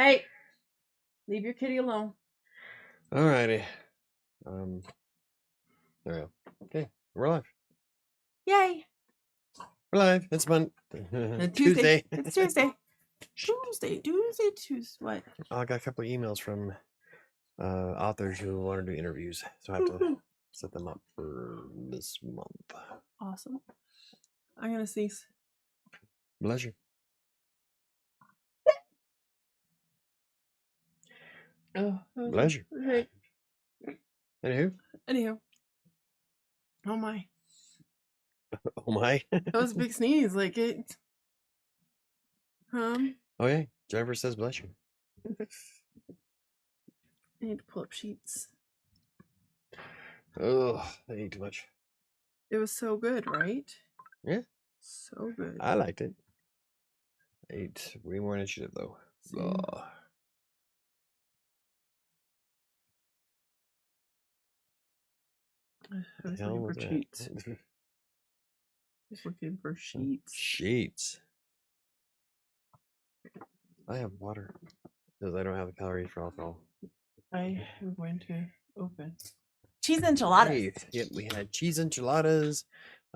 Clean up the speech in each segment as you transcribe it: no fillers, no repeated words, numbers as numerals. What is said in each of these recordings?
Hey, leave your kitty alone. Alrighty. There we go. Okay, we're live. Yay! We're live. It's Tuesday. It's Tuesday. Tuesday. What? I got a couple of emails from authors who want to do interviews, so I have to set them up for this month. Awesome. I'm gonna sneeze. Bless you. Oh, Bless you. Okay. Anywho. Oh my. Oh my. That was a big sneeze. Like it. Oh yeah. Jennifer says bless you. I need to pull up sheets. Oh, I ate too much. It was so good, right? Yeah. So good. I liked it. I ate way more than I should have, though. I was looking for sheets. Just looking for sheets. Sheets. I have water because I don't have the calories for alcohol. I am going to open cheese enchiladas. Hey, yep, we had cheese enchiladas,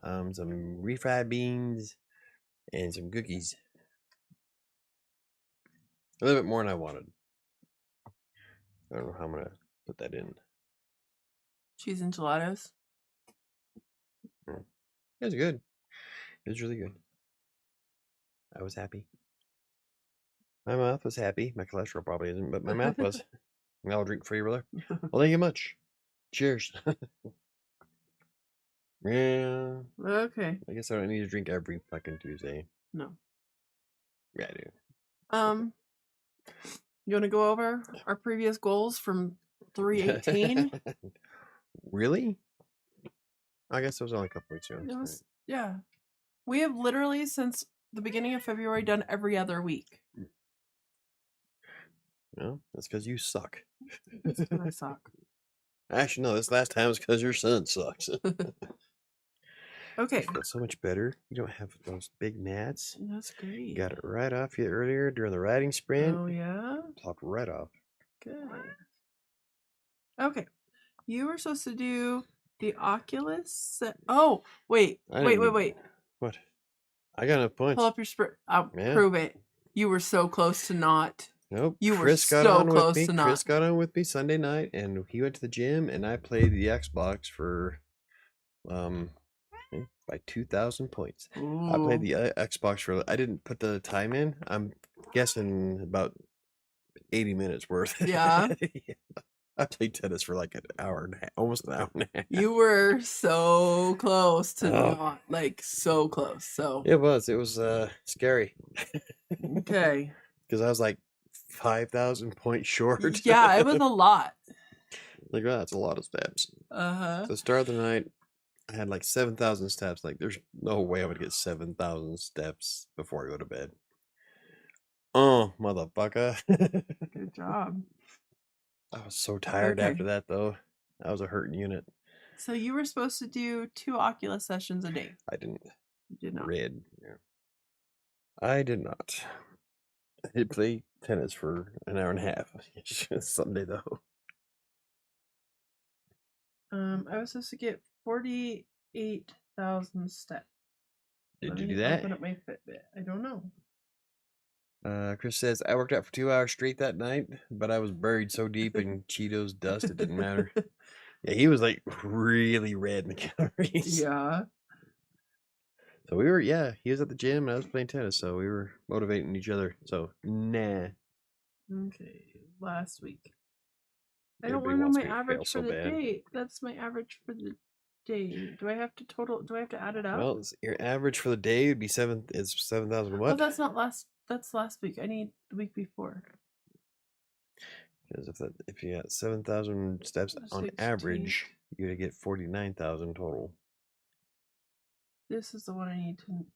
some refried beans, and some cookies. A little bit more than I wanted. I don't know how I'm gonna put that in. Cheese enchiladas. It was good. It was really good. I was happy. My mouth was happy. My cholesterol probably isn't, but my mouth was. I'll drink for you, brother. Well, thank you much. Cheers. Yeah. Okay. I guess I don't need to drink every fucking Tuesday. No. Yeah, I do. You want to go over our previous goals from 3/18? Really? I guess it was only a couple weeks ago. Yeah. We have literally since the beginning of February done every other week. No, that's because you suck. That's because I suck. Actually, no, this last time was because your son sucks. Okay. That's so much better. You don't have those big gnats. That's great. You got it right off you earlier during the riding sprint. Oh, yeah? Popped right off. Good. Okay. You were supposed to do the Oculus. Oh, wait. Wait. What? I got enough points. Pull up your sprint. Prove it. You were so close to not. Nope. You were so close to not. Chris got on with me Sunday night, and he went to the gym, and I played the Xbox for by 2,000 points. Ooh. I played the Xbox for. I didn't put the time in. I'm guessing about 80 minutes worth. Yeah. Yeah. I played tennis for like an hour and a half, almost an hour and a half. You were so close to not, like so close. So it was scary. Okay. Because I was like 5,000 points short. Yeah, it was a lot. Like, that's a lot of steps. So the start of the night, I had like 7,000 steps. Like, there's no way I would get 7,000 steps before I go to bed. Oh, motherfucker. Good job. I was so tired after that, though. I was a hurting unit. So you were supposed to do 2 Oculus sessions a day. I didn't. You did not. Yeah. I did not. I did play tennis for an hour and a half Sunday, though. I was supposed to get 48,000 steps. Did you do that? Open up my Fitbit. I don't know. Chris says, I worked out for 2 hours straight that night, but I was buried so deep in Cheetos dust it didn't matter. Yeah, he was like really red in the calories. Yeah. So he was at the gym and I was playing tennis, so we were motivating each other. So, nah. Okay, last week. I don't want to know my average for the day. That's my average for the day. Do I have to add it up? Well, your average for the day would be 7,000 what? Oh, that's not last. That's last week. I need the week before. Because if you got 7,000 steps on average, you're gonna get 49,000 total. This is the one I need to.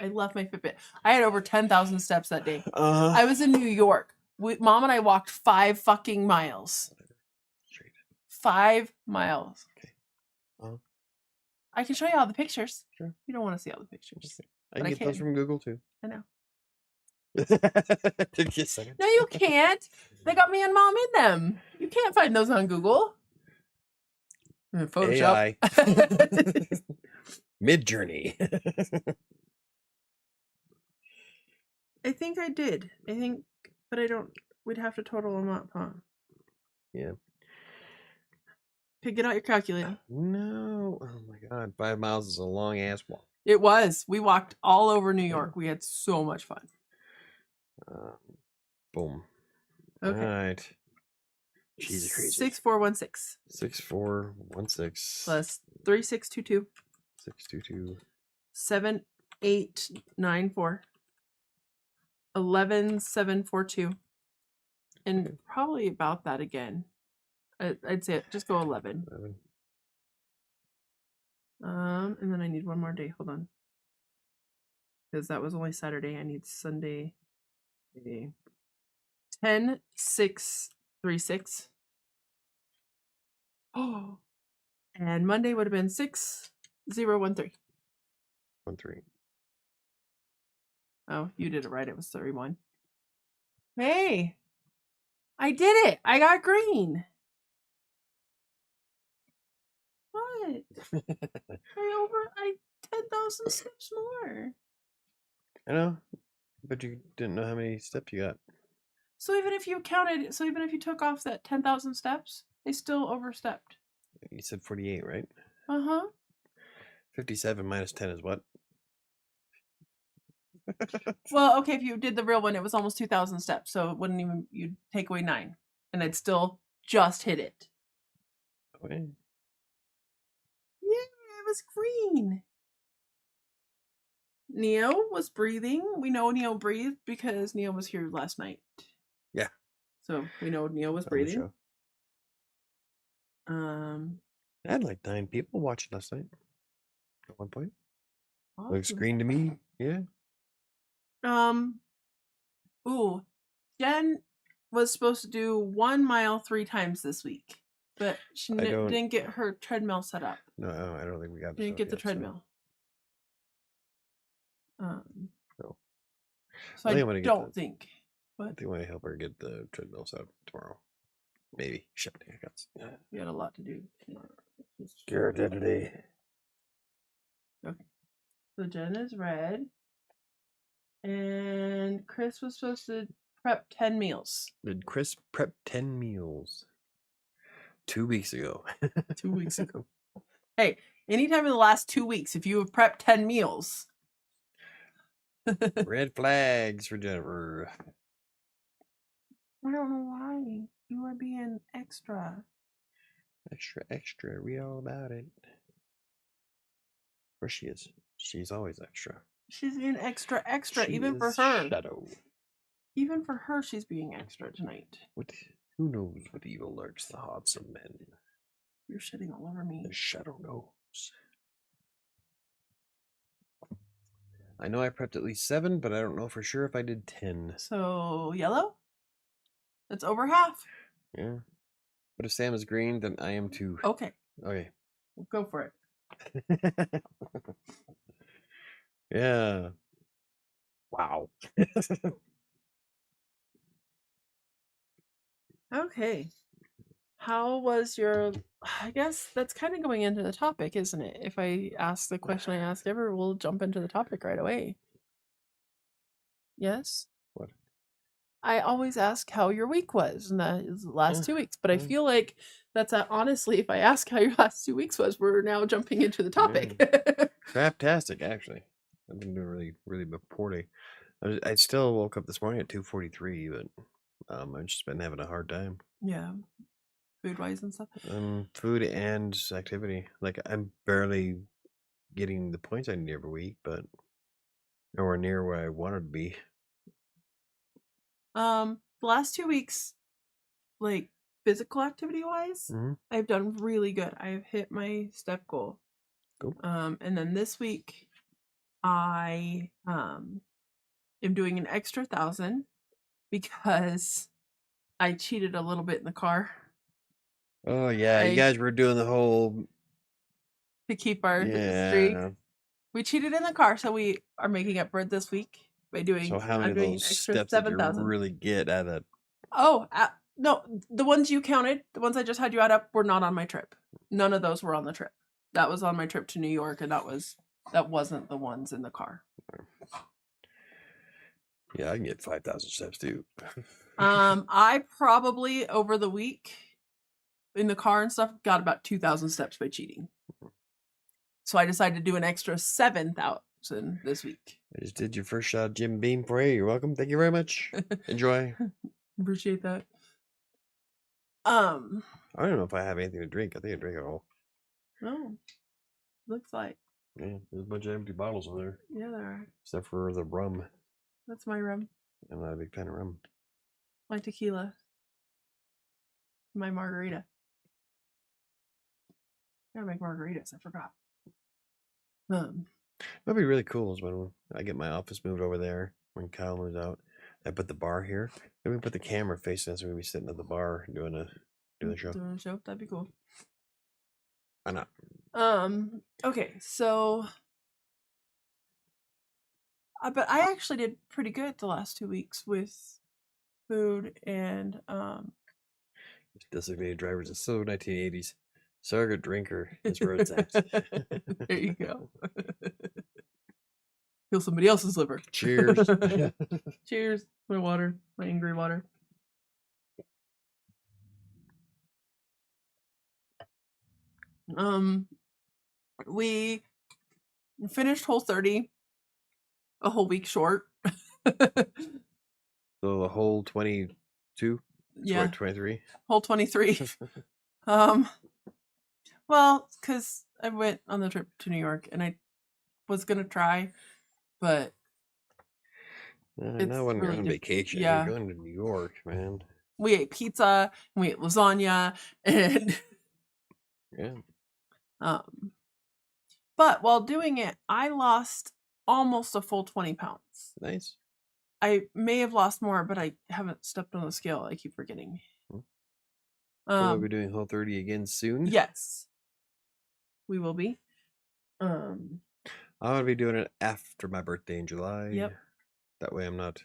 I left my Fitbit. I had over 10,000 steps that day. I was in New York. Mom and I walked 5 fucking miles. 5 miles. Okay. I can show you all the pictures. Sure. You don't want to see all the pictures. Okay. I can get those from Google too. I know. Took you a second. No, you can't. They got me and Mom in them. You can't find those on Google. Photoshop. AI. Mid-Journey. I think I did. But I don't. We'd have to total them up, huh? Yeah. Okay, get out your calculator. No. Oh my God. 5 miles is a long ass walk. It was. We walked all over New York. We had so much fun. Boom. Okay. All right. She's crazy. 6416 6416 plus 3622 622 7894 11742 and probably about that again. I'd say just go 11. 11. And then I need one more day. Hold on, because that was only Saturday. I need Sunday. 10-6-3-6. Oh, and Monday would have been 6-0-1-3. 13. Oh, you did it right. It was 31. Hey, I did it. I got green. What? I 10,000 steps more. I know, but you didn't know how many steps you got. So even if you took off that 10,000 steps, they still overstepped. You said 48, right? 57 minus 10 is what? Well, okay, if you did the real one, it was almost 2,000 steps, so it wouldn't even, you'd take away 9, and I'd still just hit it. Okay. Yeah, it was green. Neo was breathing. We know Neo breathed because Neo was here last night. Yeah. So we know Neo was breathing. I had like 9 people watching last night. At one point. Awesome. Looks green to me. Yeah. Ooh. Jen was supposed to do 1 mile 3 times this week, but she didn't get her treadmill set up. No, I don't think we got. Didn't get the treadmill. No. So I don't think. I think I want to help her get the treadmill set up tomorrow. Maybe. Shit, I got. Yeah, we had a lot to do tomorrow. Scared today. Okay. So Jen is red. And Chris was supposed to prep 10 meals. Did Chris prep 10 meals 2 weeks ago? 2 weeks ago. Hey, anytime in the last 2 weeks, if you have prepped 10 meals. Red flags for Jennifer. I don't know why. You are being extra. Extra. Read all about it. Of course she is. She's always extra. She's being extra, She even for is her. Shadow. Even for her, she's being extra tonight. Who knows what evil lurks the hearts of men? You're shitting all over me. The shadow knows. I know I prepped at least 7, but I don't know for sure if I did 10. So, yellow? That's over half. Yeah. But if Sam is green, then I am too. Okay. Okay. We'll go for it. Yeah. Wow. Okay. How was your... I guess that's kind of going into the topic, isn't it? If I ask the question I ask ever, we'll jump into the topic right away. Yes? What? I always ask how your week was in the last 2 weeks, but I feel like that's honestly, if I ask how your last 2 weeks was, we're now jumping into the topic. Craptastic, actually. I've been doing really, really poorly. I still woke up this morning at 2:43, but I've just been having a hard time. Yeah. Food-wise and stuff? Food and activity. Like, I'm barely getting the points I need every week, but nowhere near where I wanted to be. The last 2 weeks, like, physical activity-wise, I've done really good. I've hit my step goal. Cool. And then this week, I am doing an extra 1,000 because I cheated a little bit in the car. Oh yeah, you guys were doing the whole to keep our streak. We cheated in the car, so we are making up for it this week. by doing. So how many I'm of doing an those extra steps did you 7,000. really get out of that? Oh, no, the ones you counted, the ones I just had you add up, were not on my trip. None of those were on the trip. That was on my trip to New York, and that wasn't the ones in the car. Yeah, I can get 5,000 steps too. I probably over the week in the car and stuff got about 2,000 steps by cheating. So I decided to do an extra 7,000 this week. I just did your first shot of Jim Beam for you. You're welcome. Thank you very much. Enjoy. Appreciate that. I don't know if I have anything to drink. I think I drink it all. Oh, looks like. Yeah, there's a bunch of empty bottles in there. Yeah, there are. Except for the rum. That's my rum. I'm not a big fan of rum. My tequila. My margarita. Gotta make margaritas. I forgot. That'd be really cool is when I get my office moved over there, when Kyle moves out. I put the bar here. Then we put the camera facing us and we'd be sitting at the bar doing the show. Doing a show? That'd be cool. Why not? Okay, so but I actually did pretty good the last 2 weeks with food and Designated drivers. It's so 1980s. Surrogate drinker is where it's at. There you go. Kill somebody else's liver. Cheers. Cheers. My water. My angry water. We finished Whole30 a whole week short. So the whole 22? Yeah. 23? Whole 23. Well, because I went on the trip to New York and I was gonna try, but not when you're really on vacation. yeah. You're going to New York, man. We ate pizza and we ate lasagna and Yeah. but while doing it, I lost almost a full 20 pounds. Nice. I may have lost more, but I haven't stepped on the scale. I keep forgetting. So we'll be doing Whole30 again soon? Yes. We will be. I'm gonna be doing it after my birthday in July. Yep. That way I'm not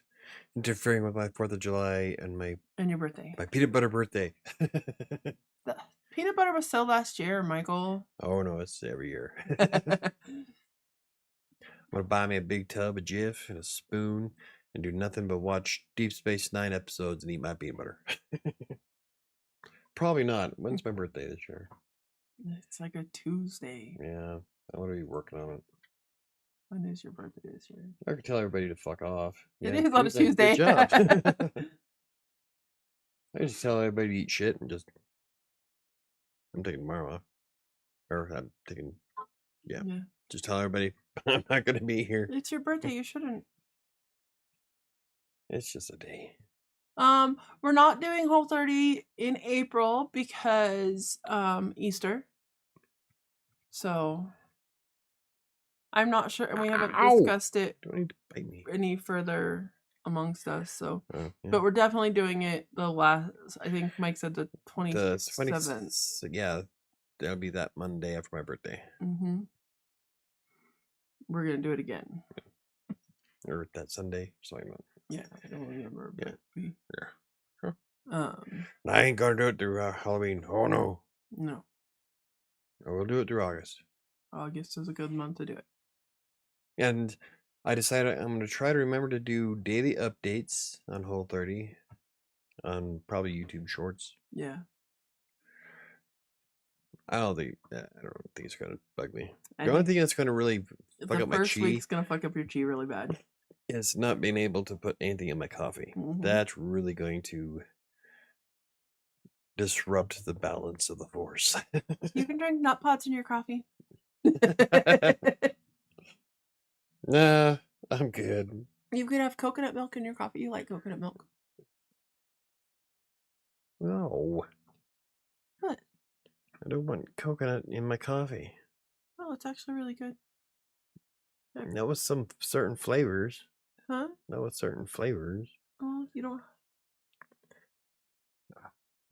interfering with my 4th of July and your birthday. my peanut butter birthday. The peanut butter was so last year, Michael. Oh no, it's every year. I'm gonna buy me a big tub of Jif and a spoon and do nothing but watch Deep Space Nine episodes and eat my peanut butter. Probably not. When's my birthday this year? It's like a Tuesday. Yeah, I want to be working on it. When is your birthday this year? I could tell everybody to fuck off. It is on a Tuesday. Good job. I just tell everybody to eat shit and just. I'm taking tomorrow off. Or I'm taking. Yeah. Just tell everybody I'm not going to be here. It's your birthday. You shouldn't. It's just a day. We're not doing Whole30 in April because Easter. So I'm not sure, and we haven't discussed it Don't need to bite me any further amongst us. So, yeah. But we're definitely doing it the last. I think Mike said the 27th. Yeah, that'll be that Monday after my birthday. We're gonna do it again. Or that Sunday, something like that. Yeah, I don't remember. Yeah. But I ain't gonna do it through Halloween. Oh no. No. I will do it through August. August is a good month to do it. And I decided I'm gonna try to remember to do daily updates on Whole30 on probably YouTube Shorts. Yeah. I don't think it's gonna bug me. The only thing that's gonna really fuck up my chi. The first week's gonna fuck up your chi really bad. Is not being able to put anything in my coffee. That's really going to disrupt the balance of the force. You can drink nut pods in your coffee. Nah, I'm good. You could have coconut milk in your coffee. You like coconut milk? No. What? I don't want coconut in my coffee. Oh, it's actually really good. That was some certain flavors. Huh? That was certain flavors. Oh, you don't.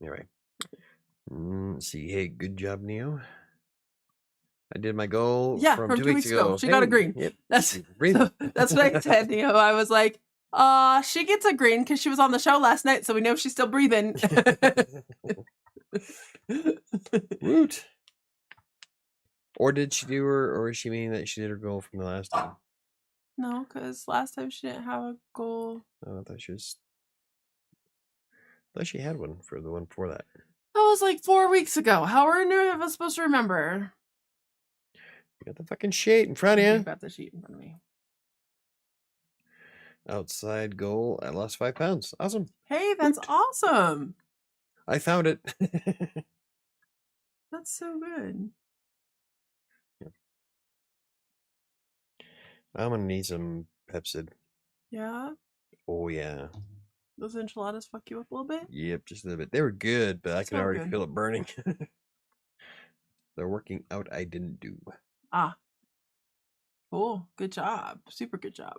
Anyway. Let's see. Hey, good job, Neo. I did my goal Yeah, from from 2 2 weeks weeks ago. ago. She got a Hey, green. Yep. That's she's breathing. that's what I said. You know, I was like, she gets a green because she was on the show last night, so we know she's still breathing. Woot. Or did she do her, or is she meaning that she did her goal from the last time? No, because last time she didn't have a goal. Oh, I thought she was. I thought she had one for the one before that. That was like 4 weeks ago. How are any of us supposed to remember? You got the fucking sheet in front of I've you. got the sheet in front of me. Outside goal, I lost 5 pounds. Awesome. Hey, that's awesome. I found it. That's so good. I'm gonna need some Pepsid. Yeah, Oh yeah. those enchiladas fuck you up a little bit. Yep, just a little bit. They were good, but I could So already good. feel it burning. They're working out. I didn't do. Ah, cool. Good job. Super good job.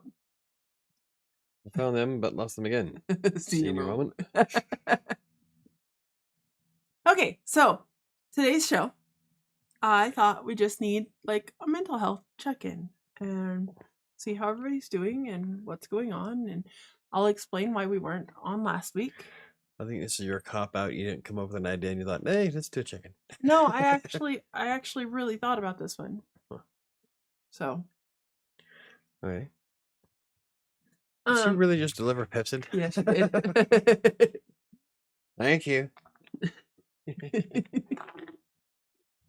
I found them, but lost them again. Senior moment. Okay, so today's show, I thought we just need like a mental health check-in and see how everybody's doing and what's going on, and I'll explain why we weren't on last week. I think this is your cop out. You didn't come up with an idea, and you thought, "Hey, let's do a chicken." No, I actually really thought about this one. Huh. So, All right. Did you really just deliver Pepsid? Yes, you did. Thank you.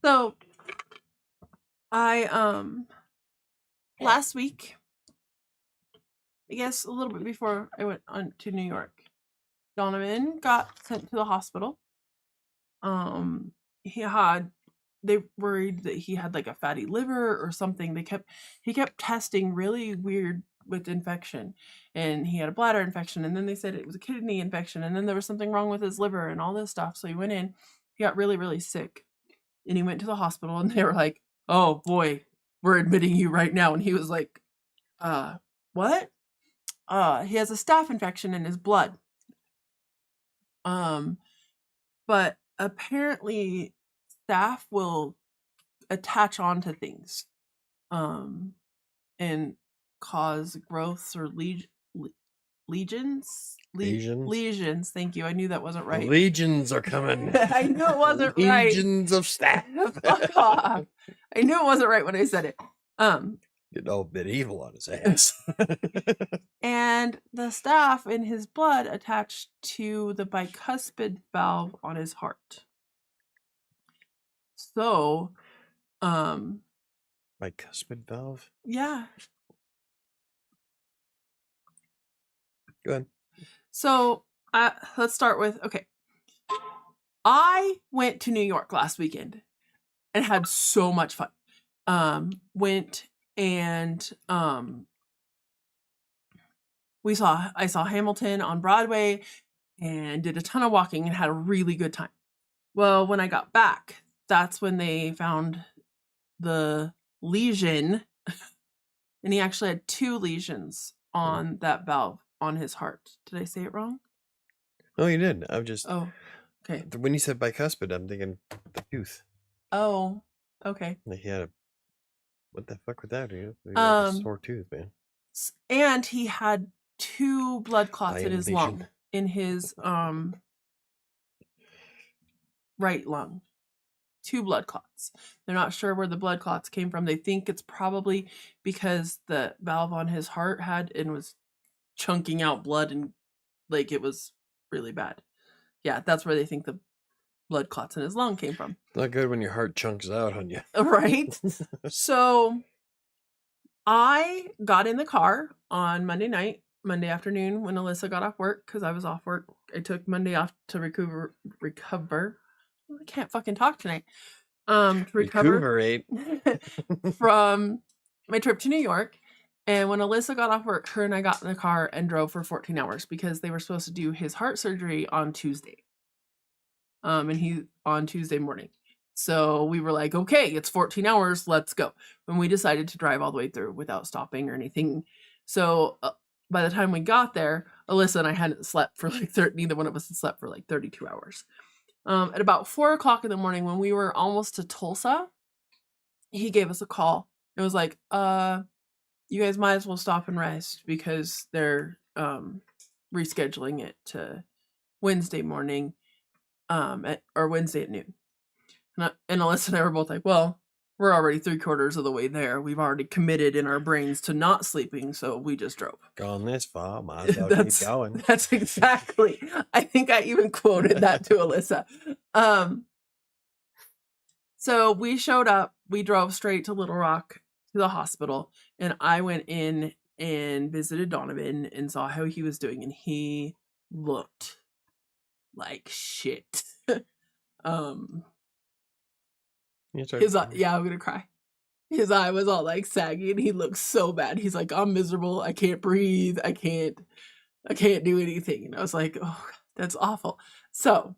So, I last week, I guess a little bit before I went on to New York, Donovan got sent to the hospital. They worried that he had like a fatty liver or something. He kept testing really weird with infection, and he had a bladder infection, and then they said it was a kidney infection, and then there was something wrong with his liver and all this stuff. So he went in, he got really, really sick, and he went to the hospital, and they were like, "Oh boy, we're admitting you right now." And he was like, what? He has a staph infection in his blood. But apparently staph will attach onto things, and cause growths or lesions. Lesions. Thank you. I knew that wasn't right. Legions are coming. I knew it wasn't right. Legions of staph. Fuck off. I knew it wasn't right when I said it. Getting all medieval on his ass. And the staph in his blood attached to the bicuspid valve on his heart. So, Bicuspid valve? yeah. Go ahead. So, let's start with, okay. I went to New York last weekend and had so much fun. Went and I saw Hamilton on Broadway and did a ton of walking and had a really good time. Well, when I got back, that's when they found the lesion, and he actually had 2 lesions on that valve on his heart. Did I say it wrong? No, you did. I'm just. Oh, okay. When you said bicuspid, I'm thinking the tooth. Oh, okay. Like he had a. What the fuck with that, dude? A sore tooth, man. And he had 2 blood clots in his lung, in his right lung. 2 blood clots. They're not sure where the blood clots came from. They think it's probably because the valve on his heart was chunking out blood, and like it was really bad. Yeah, that's where they think the blood clots in his lung came from. Not good when your heart chunks out on you. Right? So I got in the car on Monday afternoon when Alyssa got off work, because I was off work. I took Monday off to recover. I can't fucking talk tonight. To recuperate from my trip to New York. And when Alyssa got off work, her and I got in the car and drove for 14 hours because they were supposed to do his heart surgery on Tuesday. And he on Tuesday morning. So we were like, okay, it's 14 hours, let's go. And we decided to drive all the way through without stopping or anything. So by the time we got there, Alyssa and I hadn't slept for like neither one of us had slept for like 32 hours. At about 4 o'clock in the morning, when we were almost to Tulsa, he gave us a call. It was like, you guys might as well stop and rest because they're rescheduling it to Wednesday morning, or Wednesday at noon. And Alyssa and I were both like, well, we're already 3/4 of the way there. We've already committed in our brains to not sleeping, so we just drove. Gone this far, might as well keep going. That's exactly. I think I even quoted that to Alyssa. So we showed up. We drove straight to Little Rock to the hospital, and I went in and visited Donovan and saw how he was doing, and he looked like shit. His eye, yeah, I'm gonna cry. His eye was all like saggy, and he looked so bad. He's like, I'm miserable. I can't breathe. I can't do anything. And I was like, oh, that's awful. So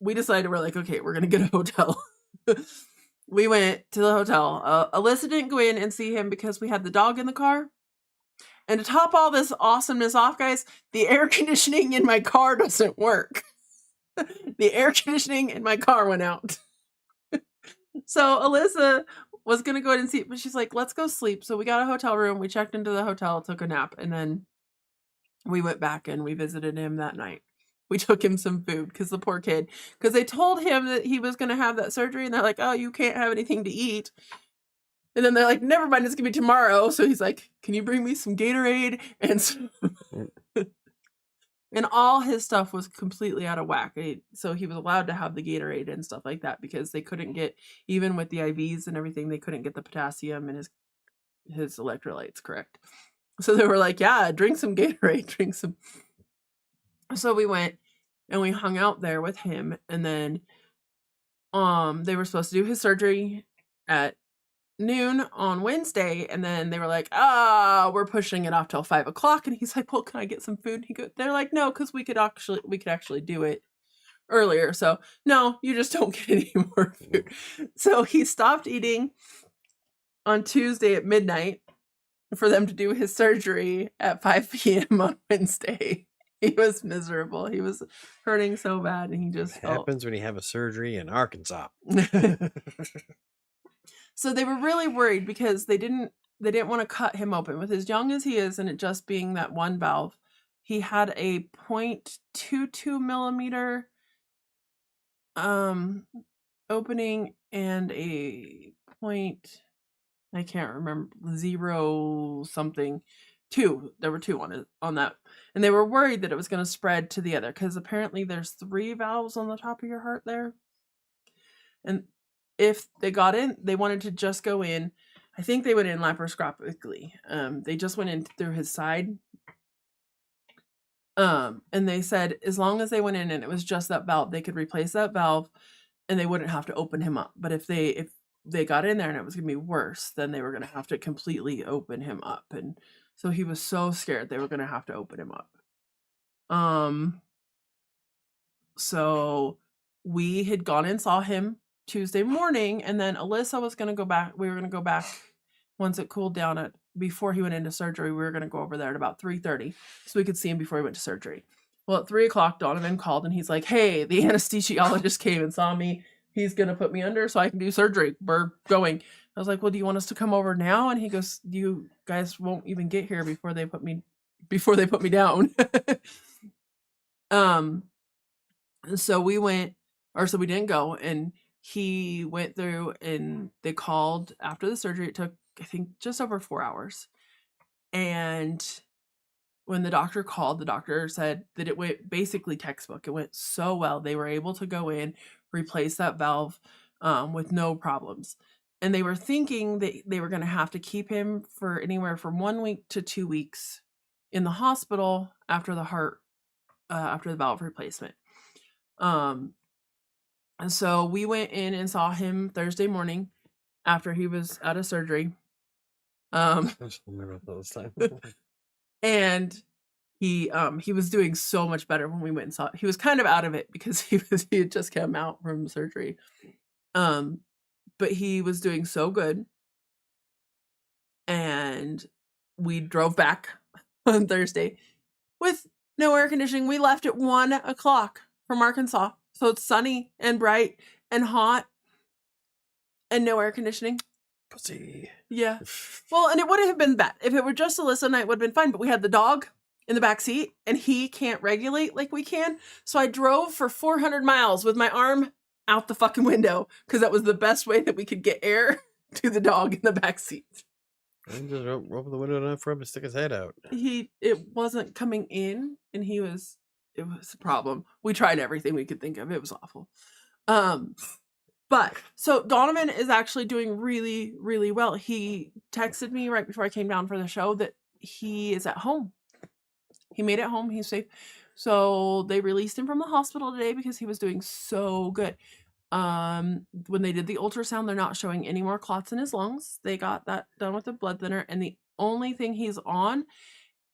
we decided, we're like, okay, we're gonna get a hotel. We went to the hotel. Alyssa didn't go in and see him because we had the dog in the car. And to top all this awesomeness off, guys, the air conditioning in my car doesn't work. The air conditioning in my car went out. So Alyssa was going to go ahead and see it, but she's like, let's go sleep. So we got a hotel room. We checked into the hotel, took a nap, and then we went back and we visited him that night. We took him some food because the poor kid, because they told him that he was going to have that surgery, and they're like, oh, you can't have anything to eat. And then they're like, never mind, it's going to be tomorrow. So he's like, can you bring me some Gatorade? And all his stuff was completely out of whack. So he was allowed to have the Gatorade and stuff like that because they couldn't get, even with the IVs and everything, they couldn't get the potassium and his electrolytes correct. So they were like, yeah, drink some Gatorade, drink some. So we went and we hung out there with him. And then they were supposed to do his surgery at noon on Wednesday, and then they were like, we're pushing it off till 5 o'clock. And he's like, well, can I get some food? They're like, no, because we could actually do it earlier. So no, you just don't get any more food. So he stopped eating on Tuesday at midnight for them to do his surgery at 5 p.m. on Wednesday. He was miserable. He was hurting so bad, and he just happens when you have a surgery in Arkansas. So they were really worried because they didn't want to cut him open. With as young as he is, and it just being that one valve, he had a 0.22 millimeter opening and a point, I can't remember, 0 something, 2. There were 2 on that. And they were worried that it was going to spread to the other, because apparently there's 3 valves on the top of your heart there. And if they got in, they wanted to just go in. I think they went in laparoscopically. They just went in through his side. And they said as long as they went in and it was just that valve, they could replace that valve and they wouldn't have to open him up. But if they got in there and it was going to be worse, then they were going to have to completely open him up. And so he was so scared they were going to have to open him up. So we had gone and saw him Tuesday morning, and then Alyssa was going to go back. We were going to go back once it cooled down. Before he went into surgery, we were going to go over there at about 3:30 so we could see him before he went to surgery. Well, at 3 o'clock, Donovan called and he's like, hey, the anesthesiologist came and saw me. He's going to put me under so I can do surgery. We're going. I was like, well, do you want us to come over now? And he goes, you guys won't even get here before they put me down. So we didn't go, and he went through and they called after the surgery. It took, I think, just over 4 hours. And when the doctor called, the doctor said that it went basically textbook. It went so well. They were able to go in, replace that valve with no problems. And they were thinking that they were going to have to keep him for anywhere from 1 week to 2 weeks in the hospital after the valve replacement. And so we went in and saw him Thursday morning after he was out of surgery. I just remember those times. And he was doing so much better when we went and saw it. He was kind of out of it because he had just come out from surgery. But he was doing so good. And we drove back on Thursday with no air conditioning. We left at 1 o'clock from Arkansas. So it's sunny and bright and hot and no air conditioning. Pussy. Yeah. Well, and it wouldn't have been bad. If it were just Alyssa and I, it would have been fine. But we had the dog in the back seat, and he can't regulate like we can. So I drove for 400 miles with my arm out the fucking window because that was the best way that we could get air to the dog in the back seat. And just open the window enough for him to stick his head out. It wasn't coming in, and it was a problem. We tried everything we could think of. It was awful. But so Donovan is actually doing really, really well. He texted me right before I came down for the show that he is at home. He made it home. He's safe. So they released him from the hospital today because he was doing so good. When they did the ultrasound, they're not showing any more clots in his lungs. They got that done with a blood thinner, and the only thing he's on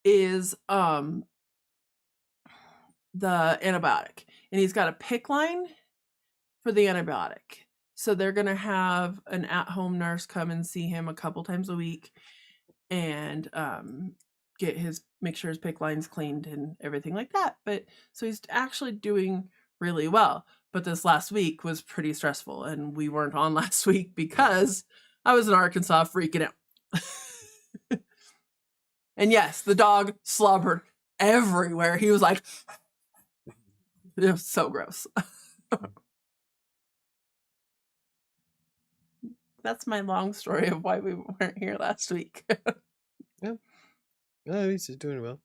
is the antibiotic, and he's got a PICC line for the antibiotic. So they're gonna have an at-home nurse come and see him a couple times a week, and make sure his PICC line's cleaned and everything like that. But so he's actually doing really well. But this last week was pretty stressful, and we weren't on last week because I was in Arkansas freaking out. And yes, the dog slobbered everywhere. He was like, it was so gross. That's my long story of why we weren't here last week. Yeah. At least he's doing well.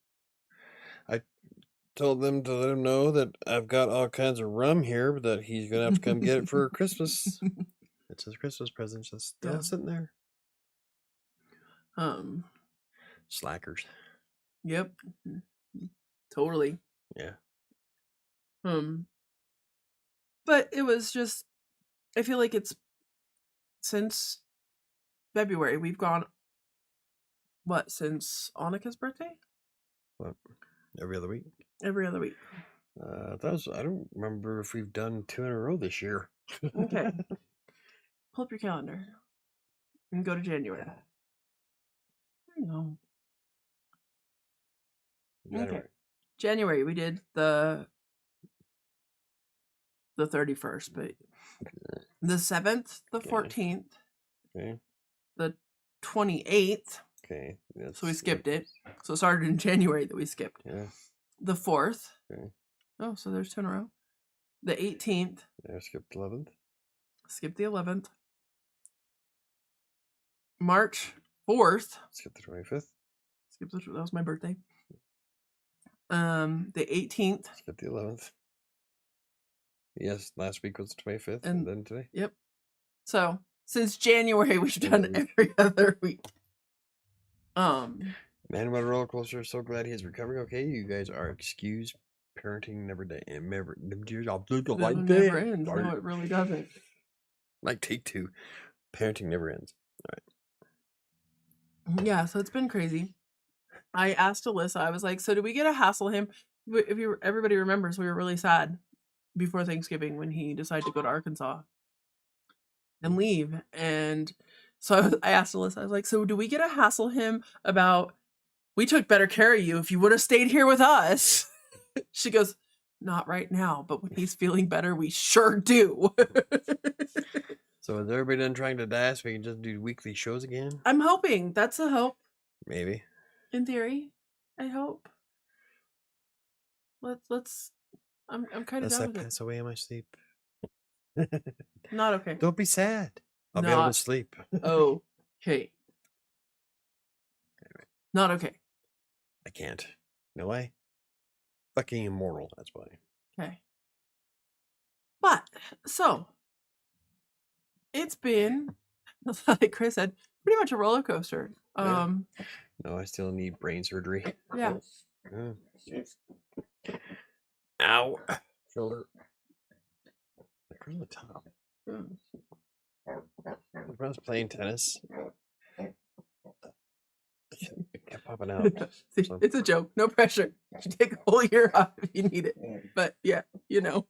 I told them to let him know that I've got all kinds of rum here, but that he's going to have to come get it for Christmas. It's his Christmas present, just still sitting there. Slackers. Yep. Totally. Yeah. But it was just, I feel like it's since February, we've gone, since Annika's birthday? What? Every other week? Every other week. I don't remember if we've done 2 in a row this year. Okay. Pull up your calendar and go to January. I don't know. January. Okay. January, we did the 31st, but the 7th, the 14th, Okay. the 28th. Okay. So we skipped it. So it started in January that we skipped. Yeah. The 4th. Okay. Oh, so there's 2 in a row. The 18th. Yeah, skipped 11th. Skip the 11th. March 4th. Skip the 25th. That was my birthday. The 18th. Skip the 11th. Yes, last week was the 25th, and then today. Yep. So since January, we've done every other week. Man, what a roller coaster! So glad he's recovering. Okay, you guys are excused. Parenting never ends. Never ends. No, it really doesn't. Like take 2. Parenting never ends. All right. Yeah, so it's been crazy. I asked Alyssa, I was like, so do we get to hassle him? Everybody remembers we were really sad before Thanksgiving when he decided to go to Arkansas and leave. And so I asked Alyssa, I was like, so do we get to hassle him about, we took better care of you if you would have stayed here with us? She goes, not right now, but when he's feeling better, we sure do. So is everybody done trying to die so we can just do weekly shows again? I'm hoping. That's a hope. Maybe. In theory, I hope. Let's. I'm kind of done with it. Pass away in my sleep. Not okay. Don't be sad. I'll be able to sleep. Okay. Not okay. I can't. No way. Fucking immortal. That's why. Okay. But so it's been, like Chris said, pretty much a roller coaster. No, I still need brain surgery. Yeah. Ow. Shoulder. Across the top. When I was playing tennis, it kept popping out. It's a joke. No pressure. You take a whole year off if you need it. But yeah, you know.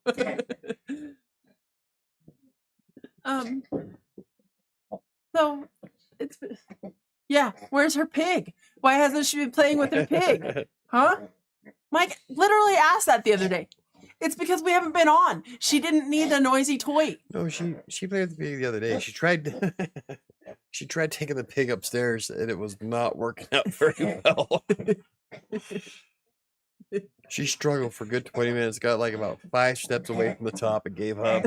So it's, yeah, where's her pig? Why hasn't she been playing with her pig? Huh? Mike literally asked that the other day. It's because we haven't been on. She didn't need a noisy toy. No, she played with the pig the other day. She tried she tried taking the pig upstairs, and it was not working out very well. She struggled for a good 20 minutes, got like about 5 steps away from the top and gave up.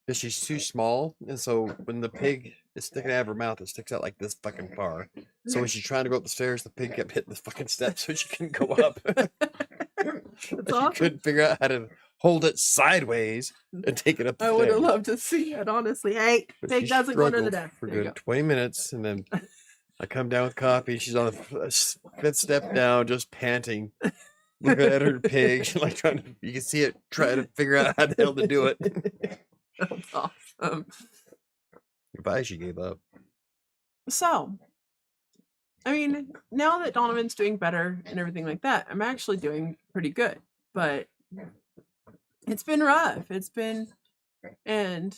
Because she's too small, and so when the pig is sticking out of her mouth, it sticks out like this fucking far. So when she's trying to go up the stairs, the pig kept hitting the fucking steps, so she couldn't go up. She awesome. couldn't figure out how to hold it sideways and take it up the I stairs. would have loved to see it, honestly. Hey, But pig she doesn't go under the struggled desk. for There you good go. 20 minutes, and then I come down with coffee. She's on the 5th step down, just panting, looking at her pig. She's like trying to, you can see it trying to figure out how the hell to do it. That's awesome. Goodbye, she gave up. So, I mean, now that Donovan's doing better and everything like that, I'm actually doing pretty good. But it's been rough. And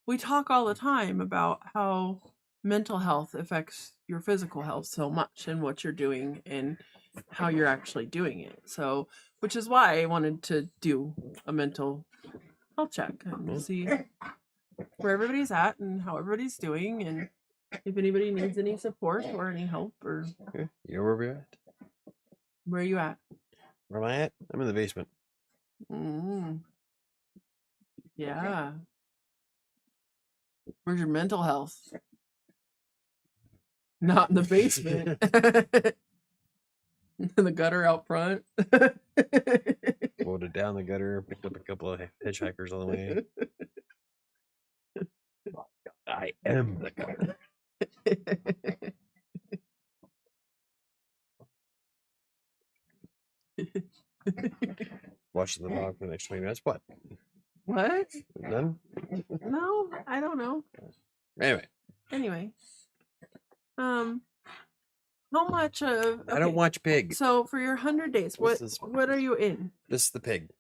we talk all the time about how mental health affects your physical health so much and what you're doing and how you're actually doing it. So, which is why I wanted to do a mental health check and see where everybody's at and how everybody's doing and if anybody needs any support or any help or Yeah, you know where we're at? where are you at? Where am I at? I'm in the basement. Yeah. Where's your mental health? Not in the basement. In the gutter out front. Floated down the gutter, picked up a couple of hitchhikers on the way. I am the gutter. Watching the dog for the next 20 minutes. What? What? None? No, I don't know. Anyway, how much of I don't watch Pig. So for your 100 days, what are you in? This is the pig.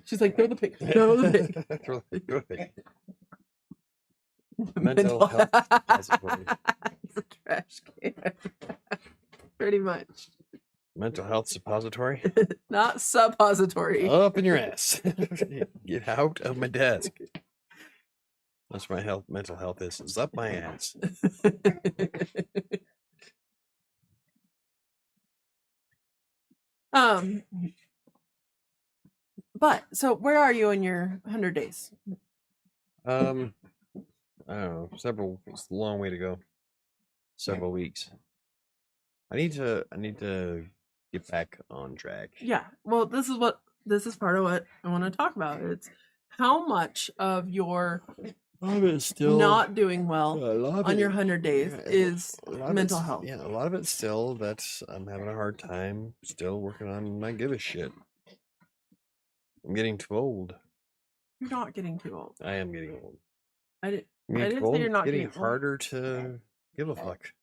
She's like, throw the pig. Throw the pig. Throw the pig. Mental health suppository. It's a trash can. Pretty much. Mental health suppository. Not suppository. Up in your ass. Get out of my desk. That's my mental health is. It's up my ass. But so where are you in your 100 days? I don't know. It's a long way to go. Several weeks. I need to get back on track. Yeah. Well, this is part of what I want to talk about. It's how much of your still not doing well on your 100 days yeah, is mental health. Yeah, a lot of it's still that I'm having a hard time still working on my give a shit. I'm getting too old. You're not getting too old. I am getting old. I didn't Getting say you're not getting getting old. harder to give a fuck.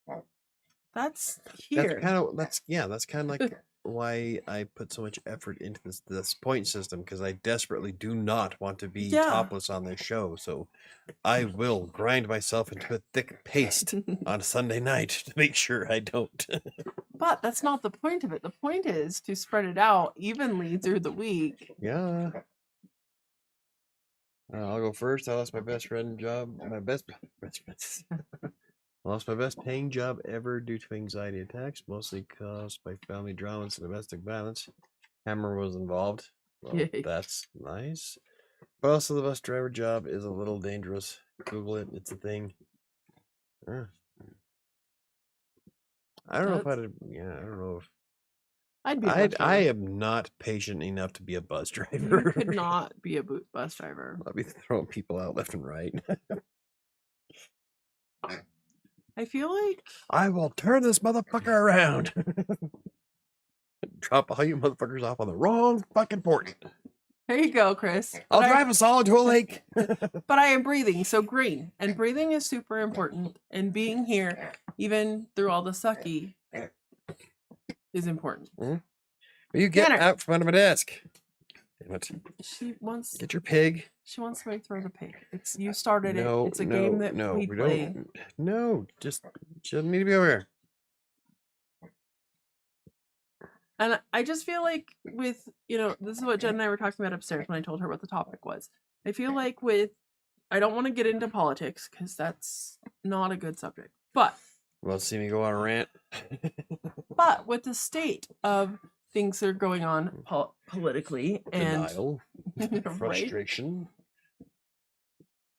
That's here. That's kind of like why I put so much effort into this point system, because I desperately do not want to be topless on this show. So I will grind myself into a thick paste on a Sunday night to make sure I don't. But that's not the point of it. The point is to spread it out evenly through the week. Yeah. I'll go first. I lost my best friend job. My best lost my best paying job ever due to anxiety attacks, mostly caused by family dramas and domestic violence. Hammer was involved. Well, Yay. That's nice. But also the bus driver job is a little dangerous. Google it. It's a thing. I don't know if I don't know if I'd be a bus driver. I am not patient enough to be a bus driver. You could not be a bus driver. I'll be throwing people out left and right. I feel like I will turn this motherfucker around. Drop all you motherfuckers off on the wrong fucking port. there you go, Chris. I'll drive us all into a lake. But I am breathing, so green. And breathing is super important. And being here, even through all the sucky, is important. You get Tanner. out from under my desk. Damn it. She wants Get your pig. somebody to throw the pig. It's you started No, it. It's a no, game that no, we we play. don't. No, just she doesn't need to be over here. And I just feel like with, this is what Jen and I were talking about upstairs when I told her what the topic was. I feel like I don't want to get into politics because that's not a good subject. But Well, see me go on a rant. but with the state of things that are going on politically and Denial, right, frustration.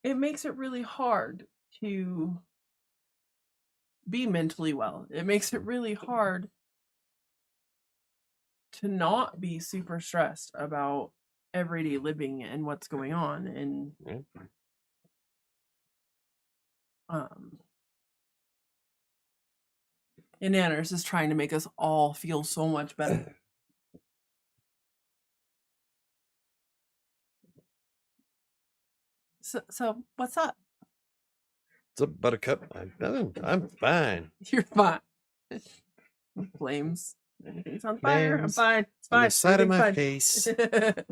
it makes it really hard to be mentally well. It makes it really hard to not be super stressed about everyday living and what's going on. And Nanners is trying to make us all feel so much better. So what's up? What's up, Buttercup? I'm fine. You're fine. Flames. Everything's on fire. I'm fine. It's fine. On the side of my fine. face,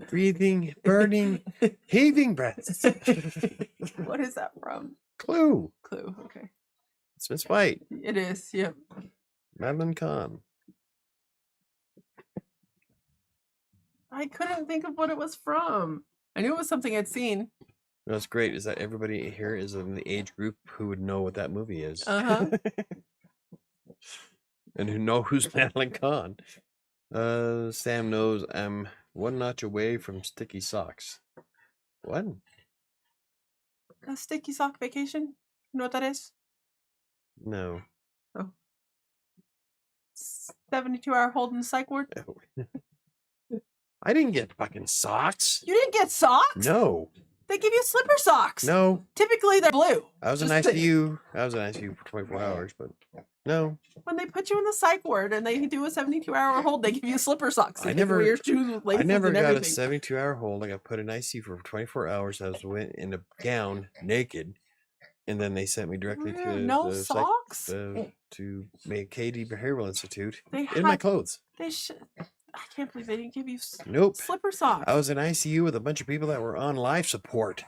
breathing, burning, heaving breaths. What is that from? Clue. Clue. Okay. It's Miss White. It is. Yep. Madeline Kahn. I couldn't think of what it was from. I knew it was something I'd seen. What's great is that everybody here is in the age group who would know what that movie is. Uh-huh. And who know who's Madeline Kahn. Sam knows I'm one notch away from sticky socks. What? A sticky sock vacation? You know what that is? No. Oh. 72-hour hold in the psych ward? I didn't get fucking socks. You didn't get socks? No. They give you slipper socks. No. Typically they're blue. I was in ICU. I was in ICU for 24 hours, but no. When they put you in the psych ward and they do a 72-hour hold, they give you slipper socks. I never wear your shoes with laces I never and got everything. a 72-hour hold. I got put in ICU for 24 hours. I went in a gown, naked, and then they sent me directly to no the socks to McKay Behavioral Institute They in my clothes. They should. I can't believe they didn't give you Nope. slipper socks. I was in ICU with a bunch of people that were on life support.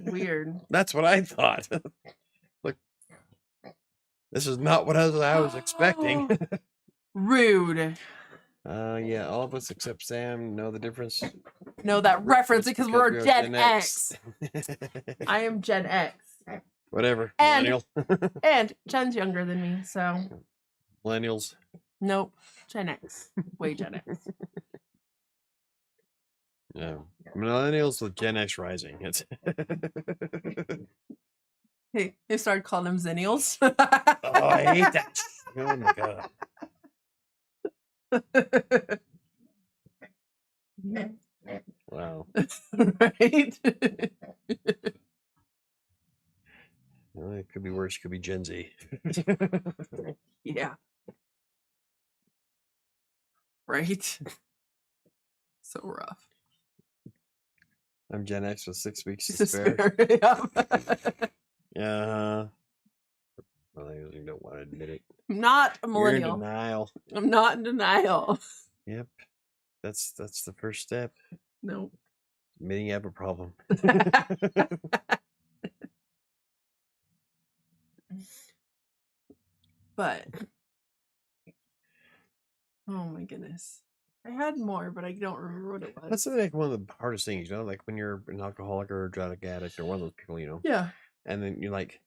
Weird. That's what I thought. Look, this is not what I was expecting. Rude. Yeah, all of us except Sam know the difference. No, that reference because we're we are Gen X. I am Gen X. Whatever. And- Millennial. And Jen's younger than me, so Millennials. nope. Gen X. Way Gen X. Yeah. Millennials with Gen X rising. It's Hey, they started calling them Zennials. oh, I hate that. Oh my god. Wow. Right? Well, it could be worse. It could be Gen Z. Yeah. Right? So rough. I'm Gen X with 6 weeks to spare. Yeah. Yeah. Well, I usually don't want to admit it. I'm not a You're in millennial. denial. I'm not in denial. Yep. That's the first step. Nope. Admitting you have a problem. But oh my goodness. I had more, but I don't remember what it was. That's like one of the hardest things, like when you're an alcoholic or a drug addict or one of those people, Yeah. and then you're like,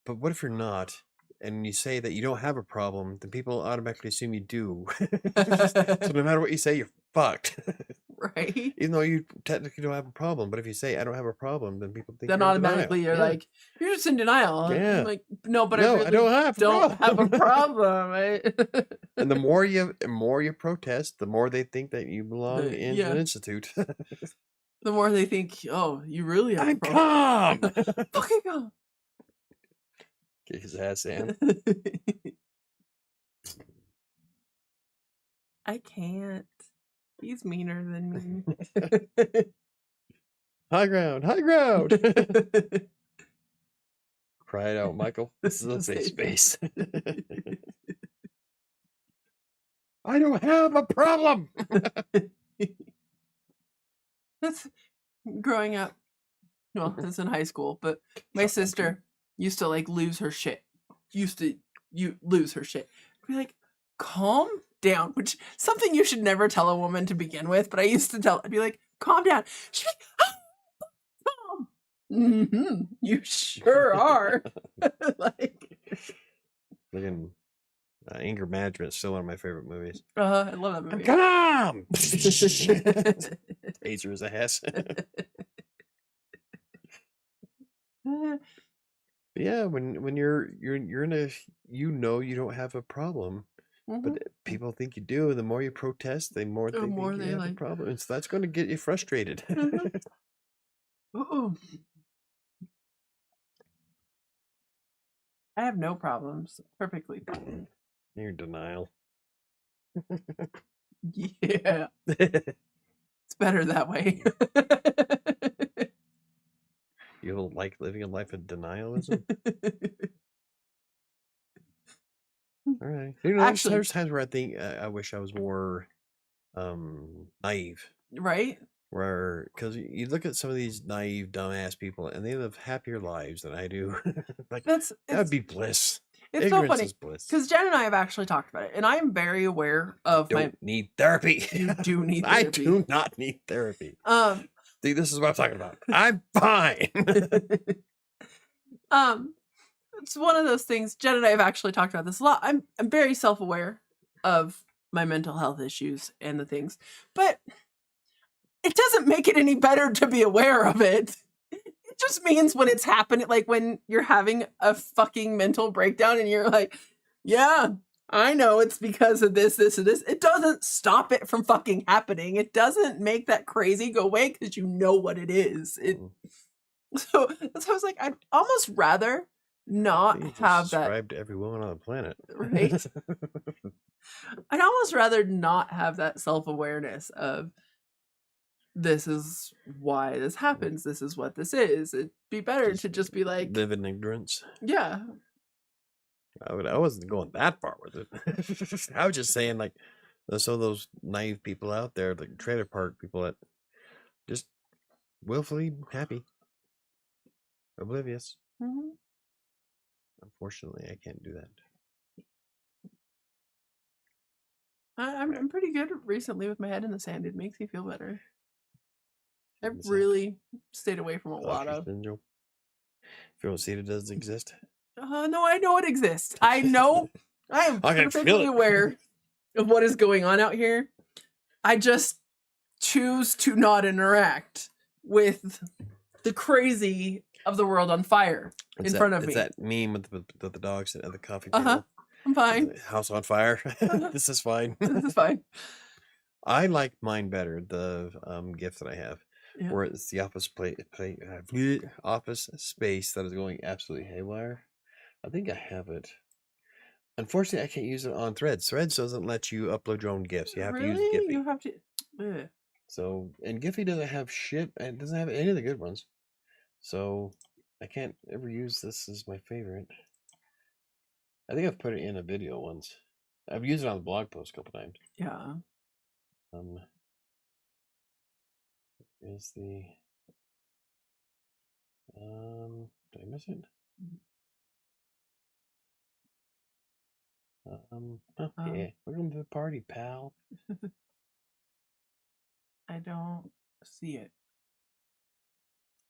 but what if you're not? And you say that you don't have a problem, then people automatically assume you do. So no matter what you say, you're fucked. Right? Even though you technically don't have a problem. But if you say I don't have a problem, then people think Then you're in denial. automatically you're Yeah. like, you're just in denial. Yeah. I'm like, no, but no, I really don't have a don't have a problem. problem. And the more you protest, the more they think that you belong in yeah. an institute. The more they think, oh, you really have a I'm problem. calm. Fucking calm. Kick his ass, Sam. I can't. He's meaner than me. High ground, high ground. Cry it out, Michael. This is a safe space. I don't have a problem. That's growing up. Well, this is in high school, but my sister used to like lose her shit. Lose her shit. Be like, calm down, which something you should never tell a woman to begin with. But I used to tell, I'd be like, calm down. She'd be like, calm. You sure are. Like, Looking, anger management is still one of my favorite movies. I love that movie. Calm. Taser his ass. Yeah, when you're in a you don't have a problem, but people think you do, and the more you protest, the more they think you have a problem, and so that's going to get you frustrated. Ooh. I have no problems. Perfectly fine. You're in denial. Yeah. It's better that way. You don't like living a life of denialism? All right. You know, Actually, there's times where I think I wish I was more naive. Right? Where, because you look at some of these naive, dumbass people, and they live happier lives than I do. Like, that would be bliss. It's so Ignorance funny is bliss. because Jen and I have actually talked about it, and I'm very aware of Don't need therapy. You do need I therapy. do not need therapy. See, this is what I'm talking about. I'm fine. It's one of those things. Jen and I have actually talked about this a lot. I'm very self-aware of my mental health issues and the things, but it doesn't make it any better to be aware of it. It just means when it's happening, like when you're having a fucking mental breakdown and you're like, yeah, I know it's because of this, this, and this. It doesn't stop it from fucking happening. It doesn't make that crazy go away because you know what it is. So that's why I was like, I'd almost rather not have that. Described every woman on the planet. Right? I'd almost rather not have that self-awareness of this is why this happens. This is what this is. It'd be better to just be like, live in ignorance. Yeah. I wasn't going that far with it. I was just saying, like, there's some of those naive people out there, like trailer park people that just willfully happy, oblivious. Unfortunately, I can't do that. I'm pretty good recently with my head in the sand. It makes me feel better. I've really stayed away from a lot of. Syndrome. If you don't see it doesn't exist. No, I know it exists. I know. I am perfectly aware of what is going on out here. I just choose to not interact with the crazy of the world on fire in front of me. It's that meme with the dogs at the coffee table. I'm fine. House on fire. This is fine. This is fine. I like mine better, the gift that I have. Yeah. Where it's the office office space that is going absolutely haywire. I think I have it. Unfortunately, I can't use it on Threads. Threads doesn't let you upload your own gifts. You have to use Giphy. You have to. So, and Giphy doesn't have shit. And it doesn't have any of the good ones. So, I can't ever use this as my favorite. I think I've put it in a video once. I've used it on the blog post a couple times. Yeah. Is the did I miss it? Yeah, welcome to the party, pal. I don't see it.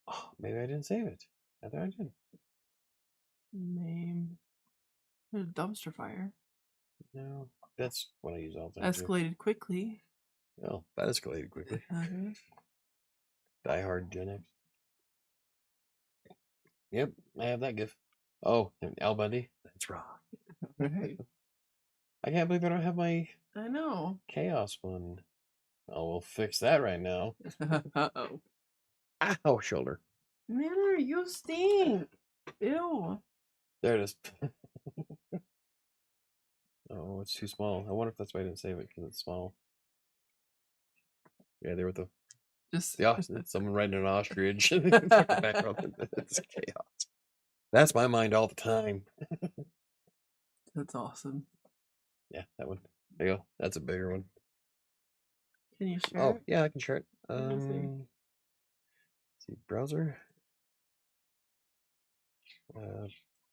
Oh, maybe I didn't save it. I thought I did. Name. Dumpster fire. No, that's what I use all the time. Escalated quickly. Oh, that escalated quickly. Die Hard Gen X. Yep, I have that GIF. Oh, and Al Bundy. That's wrong. I can't believe I don't have my. I know. Chaos one. Oh, we'll fix that right now. Uh-oh. Ow, shoulder. Man, you stink. Ew. There it is. Oh, it's too small. I wonder if that's why I didn't save it, because it's small. Yeah, there with the someone riding an ostrich. It's chaos. That's my mind all the time. That's awesome. Yeah, that one. There you go. That's a bigger one. Can you share it? Yeah, I can share it. see, browser.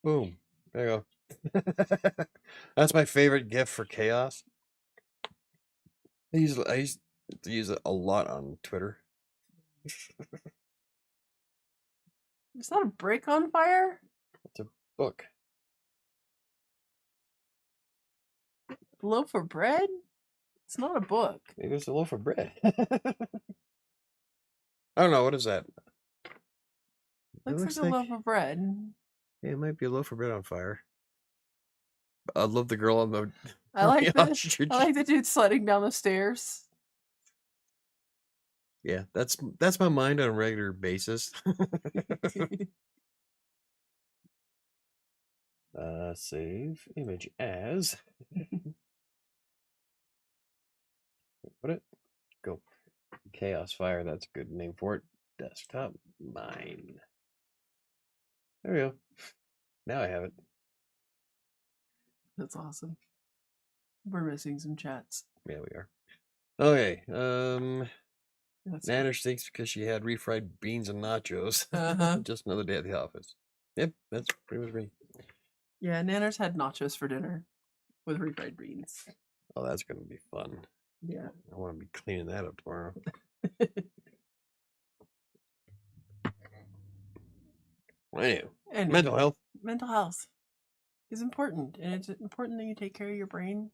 Boom. There you go. That's my favorite GIF for chaos. I used to use it a lot on Twitter. Is that a brick on fire? It's a book. Loaf of bread? It's not a book. Maybe it's a loaf of bread. I don't know. What is that? Looks like a loaf of bread. Yeah, it might be a loaf of bread on fire. I love the girl on the. I like the ostrich. I like the dude sledding down the stairs. Yeah, that's my mind on a regular basis. Save image as. Put it. Go. Chaos Fire. That's a good name for it. Desktop mine. There we go. Now I have it. That's awesome. We're missing some chats. Yeah, we are. Okay. That's Nana stinks because she had refried beans and nachos. Just another day at the office. Yep, that's pretty much me. Yeah, Nanner's had nachos for dinner with refried beans. Oh, that's gonna be fun. Yeah. I want to be cleaning that up tomorrow. Anyway, mental health. Mental health is important, and it's important that you take care of your brain.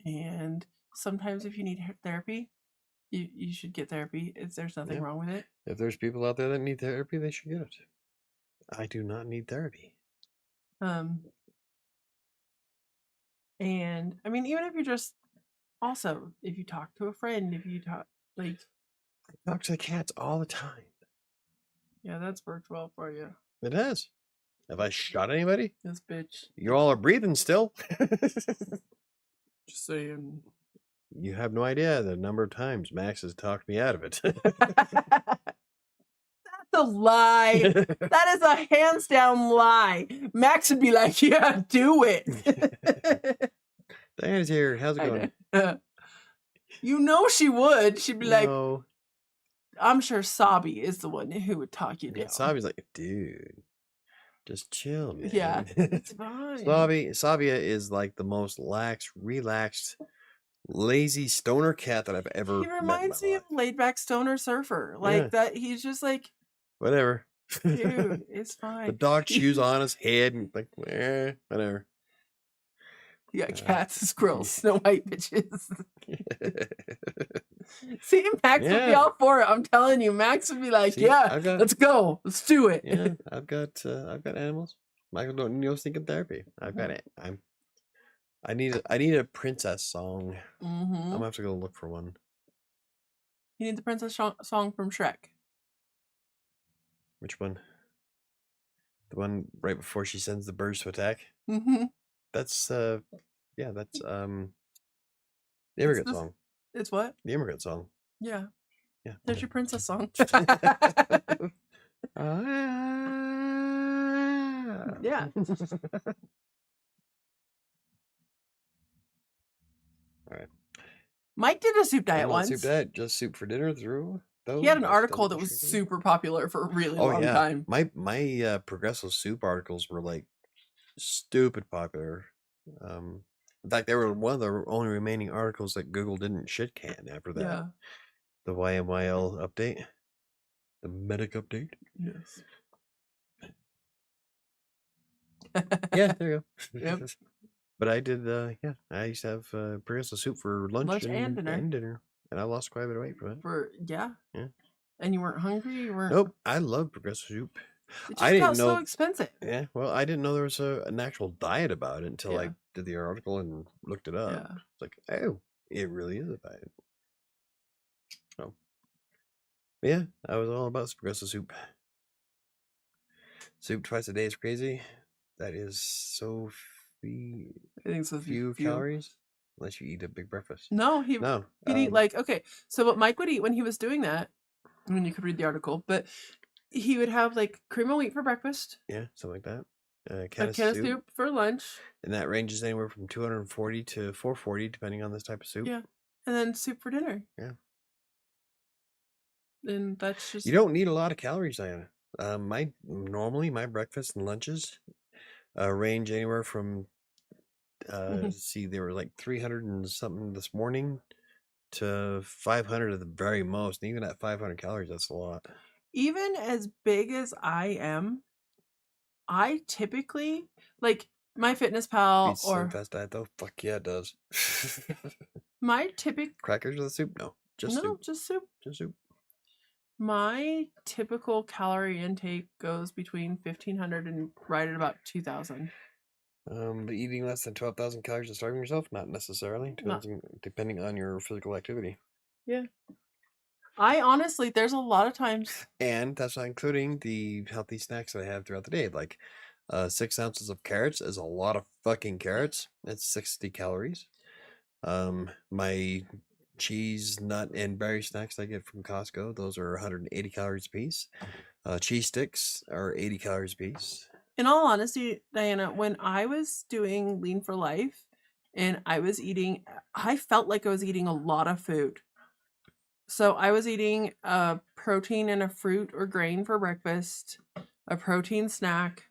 And sometimes, if you need therapy, you should get therapy. There's nothing wrong with it. If there's people out there that need therapy, they should get it. I do not need therapy. And I mean, even if you're just also, if you talk to a friend, if you talk like I talk to the cats all the time. Yeah, that's worked well for you. It has. Have I shot anybody? This bitch. You all are breathing still. Just saying. You have no idea the number of times Max has talked me out of it. That's a lie. That is a hands down lie. Max would be like, yeah, do it. Diana's here. How's it going? You know she would. She'd be like, no. I'm sure Sabi is the one who would talk you down. Yeah, Sabi's like, dude, just chill, man. Yeah, it's fine. Sabia is like the most relaxed, lazy stoner cat that I've ever met. He reminds me of a laid back stoner surfer. Like that, he's just like, whatever. Dude, it's fine. The dog chews on his head and like, whatever. You got cats, squirrels, Snow White bitches. See, Max would be all for it. I'm telling you, Max would be like, let's go. Let's do it. Yeah, I've got animals. Michael don't need no stinking therapy. I've got it. I need a princess song. I'm gonna have to go look for one. You need the princess song from Shrek. Which one? The one right before she sends the birds to attack? That's that's the immigrant song. It's what? The immigrant song. Yeah. Yeah. There's your princess song. Yeah. All right. Mike did a soup diet once. Soup diet, just soup for dinner through. He had an article that was super popular for a really long time. My Progresso soup articles were like stupid popular. In fact, they were one of the only remaining articles that Google didn't shit can after that. Yeah. The YMYL update. The medic update. Yes. Yeah, there you go. Yep. But I did, I used to have Progresso soup for lunch and dinner. And I lost quite a bit of weight from it. Yeah. And you weren't hungry? You weren't? Nope. I love Progresso soup. It just got so expensive. Yeah, well, I didn't know there was an actual diet about it until I did the article and looked it up. Yeah. It's like, oh, it really is a diet. So, yeah, I was all about Progresso soup. Soup twice a day is crazy. That is so few calories, unless you eat a big breakfast. No, he'd eat like, okay, so what Mike would eat when he was doing that, I mean, you could read the article, but he would have like cream of wheat for breakfast. Yeah, something like that. A can of soup for lunch. And that ranges anywhere from 240 to 440, depending on this type of soup. Yeah. And then soup for dinner. Yeah. And that's just You don't need a lot of calories, Diana. Normally my breakfast and lunches range anywhere from see, they were like 300 and something this morning to 500 at the very most. And even at 500 calories, that's a lot. even as big as I am, I typically like my Fitness Pal Beats Slim or Fast Diet though. Fuck yeah, it does. my typical Crackers with soup? No, just no, soup. just soup. Just soup. My typical calorie intake goes between 1,500 and right at about 2,000. But eating less than 12,000 calories and starving yourself? Not necessarily. Not- Depending on your physical activity. Yeah. I honestly, there's a lot of times. And that's not including the healthy snacks that I have throughout the day. Like 6 ounces of carrots is a lot of fucking carrots. It's 60 calories. My cheese, nut, and berry snacks I get from Costco, those are 180 calories a piece. Cheese sticks are 80 calories a piece. In all honesty, Diana, when I was doing Lean for Life and I was eating, I felt like I was eating a lot of food. So I was eating a protein and a fruit or grain for breakfast, a protein snack,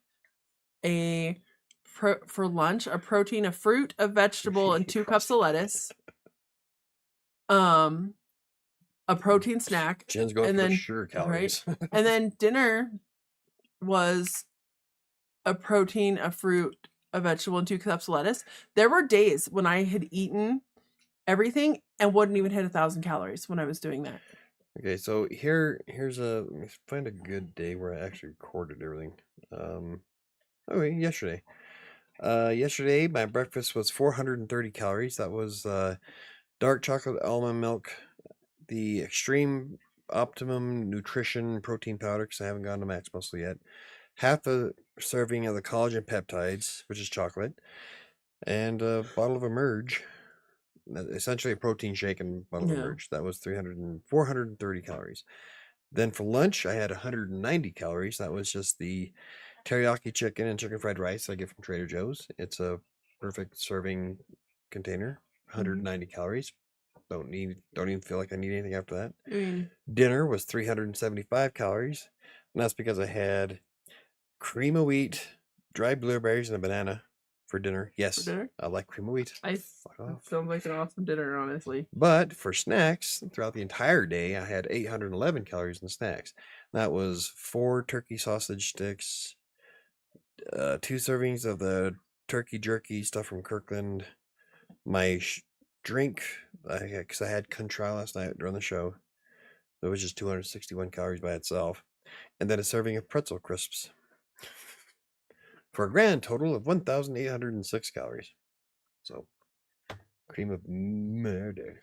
for lunch, a protein, a fruit, a vegetable, and 2 cups of lettuce. A protein snack. Jen's going and for then sure calories. right, and then dinner was a protein, a fruit, a vegetable, and 2 cups of lettuce. There were days when I had eaten everything and wouldn't even hit 1,000 calories when I was doing that. Okay, so here's let me find a good day where I actually recorded everything. Okay, yesterday. Yesterday my breakfast was 430 calories. That was dark chocolate almond milk, the extreme optimum nutrition protein powder, because I haven't gone to max muscle yet. Half a serving of the collagen peptides, which is chocolate, and a bottle of Emerge. Essentially a protein shake and bottle of Yeah. Emerge. That was 430 calories. Then for lunch, I had 190 calories. That was just the teriyaki chicken and chicken fried rice I get from Trader Joe's. It's a perfect serving container. 190 calories. Don't even feel like I need anything after that. I mean, Dinner was 375 calories. And that's because I had cream of wheat, dried blueberries, and a banana for dinner. Yes, dinner? I like cream of wheat. Fuck off. sounds like an awesome dinner, honestly. But for snacks, throughout the entire day, I had 811 calories in snacks. That was 4 turkey sausage sticks, 2 servings of the turkey jerky stuff from Kirkland, my drink, because I had Contrail last night during the show. That was just 261 calories by itself. And then a serving of pretzel crisps. For a grand total of 1,806 calories. So, cream of murder.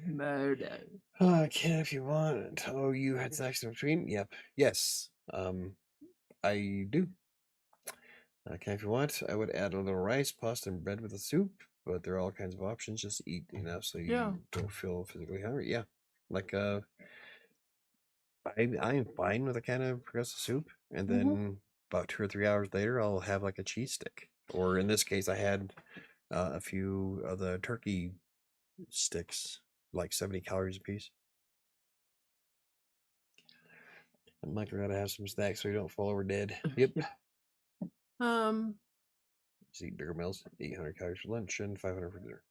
Murder. Can if you want. Oh, you had snacks in between? Yep. Yes. I do. Can if you want. I would add a little rice, pasta, and bread with the soup. But there are all kinds of options. Just eat enough so you don't feel physically hungry. Yeah. Like I am fine with a can of progressive soup, and then about 2 or 3 hours later, I'll have like a cheese stick. Or in this case, I had a few of the turkey sticks, like 70 calories a piece. And Michael gotta have some snacks so you don't fall over dead. Yep. Just eat bigger meals. 800 calories for lunch and 500 for dinner.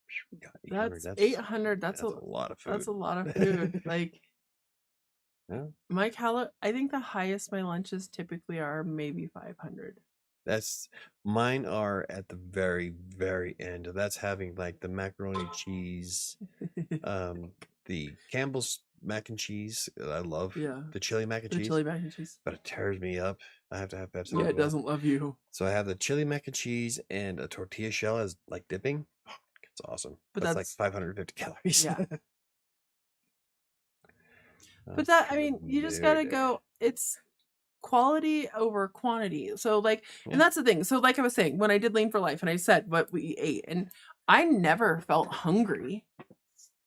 God, 800, That's 800. That's a lot of food. That's a lot of food. Like, yeah. I think the highest my lunches typically are maybe 500. Mine are at the very, very end. That's having like the macaroni cheese, the Campbell's mac and cheese that I love. Yeah. The chili mac and cheese. Chili mac and cheese. But it tears me up. I have to have Pepsi. Yeah, it doesn't love you. So I have the chili mac and cheese and a tortilla shell as like dipping. It's awesome. But that's like 550 calories. Yeah. But I mean, you just gotta go. It's quality over quantity. So like, and that's the thing. So like I was saying, when I did Lean for Life and I said what we ate, and I never felt hungry.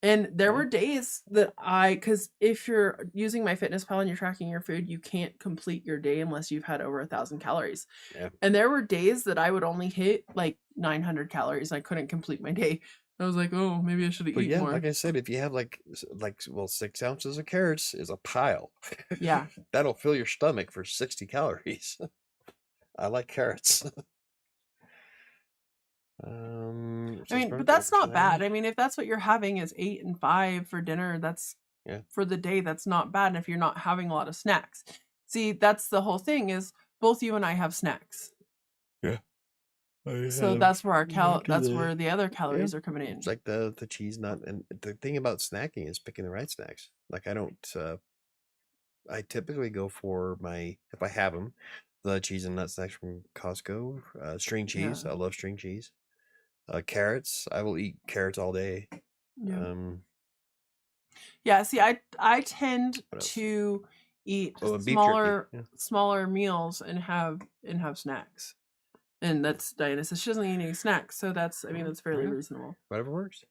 And there were days that because if you're using MyFitnessPal and you're tracking your food, you can't complete your day unless you've had over 1,000 calories. Yeah. And there were days that I would only hit like 900 calories. I couldn't complete my day. I was like, oh, maybe I should have But eaten yeah, more. like I said, if you have well, 6 ounces of carrots is a pile. Yeah. That'll fill your stomach for 60 calories. I like carrots. I mean, but that's not bad. I mean, if that's what you're having is 8 and 5 for dinner, that's Yeah. for the day, that's not bad. And if you're not having a lot of snacks, see, that's the whole thing is both you and I have snacks. Yeah. So that's where that's today. where the other calories are coming in. It's like the cheese nut, and the thing about snacking is picking the right snacks. Like I typically go for if I have them, the cheese and nut snacks from Costco. String cheese, Yeah. I love string cheese. Carrots, I will eat carrots all day. Yeah. Yeah, see, I tend What else? to eat Oh, and beef jerky. Yeah. smaller meals and have snacks. And that's Diana says she doesn't eat any snacks, so that's that's fairly reasonable. Whatever works.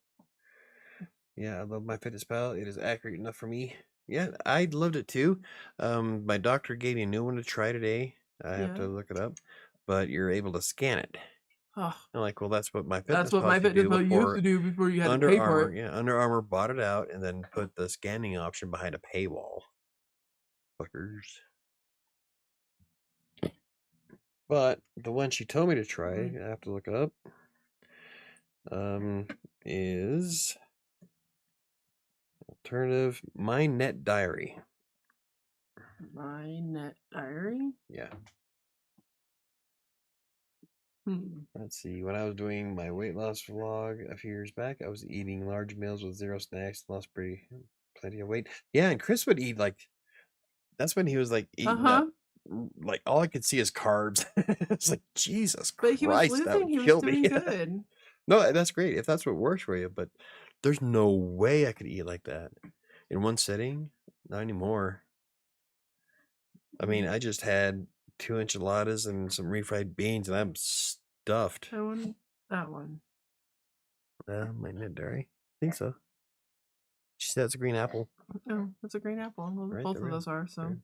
Yeah, I love MyFitnessPal. It is accurate enough for me. Yeah, I loved it too. My doctor gave me a new one to try today. I have to look it up, but you're able to scan it. Oh, I'm like, well, that's what that's what MyFitnessPal used to do before you had to pay for it. Yeah, Under Armour bought it out and then put the scanning option behind a paywall. Fuckers. But the one she told me to try, I have to look it up, is alternative My Net Diary. My Net Diary? Yeah. Let's see. When I was doing my weight loss vlog a few years back, I was eating large meals with 0 snacks, lost plenty of weight. Yeah, and Chris would eat that's when he was like eating that, like all I could see is carbs. It's like Jesus Christ, he was losing, that would he was kill doing me. good. No, that's great if that's what works for you, but there's no way I could eat like that in one sitting. Not anymore. I mean, I just had 2 enchiladas and some refried beans, and I'm stuffed. That one. My Net Diary. I think so. She said it's a green apple. Oh, it's a green apple. Well, Right, both of those are, so. Yeah.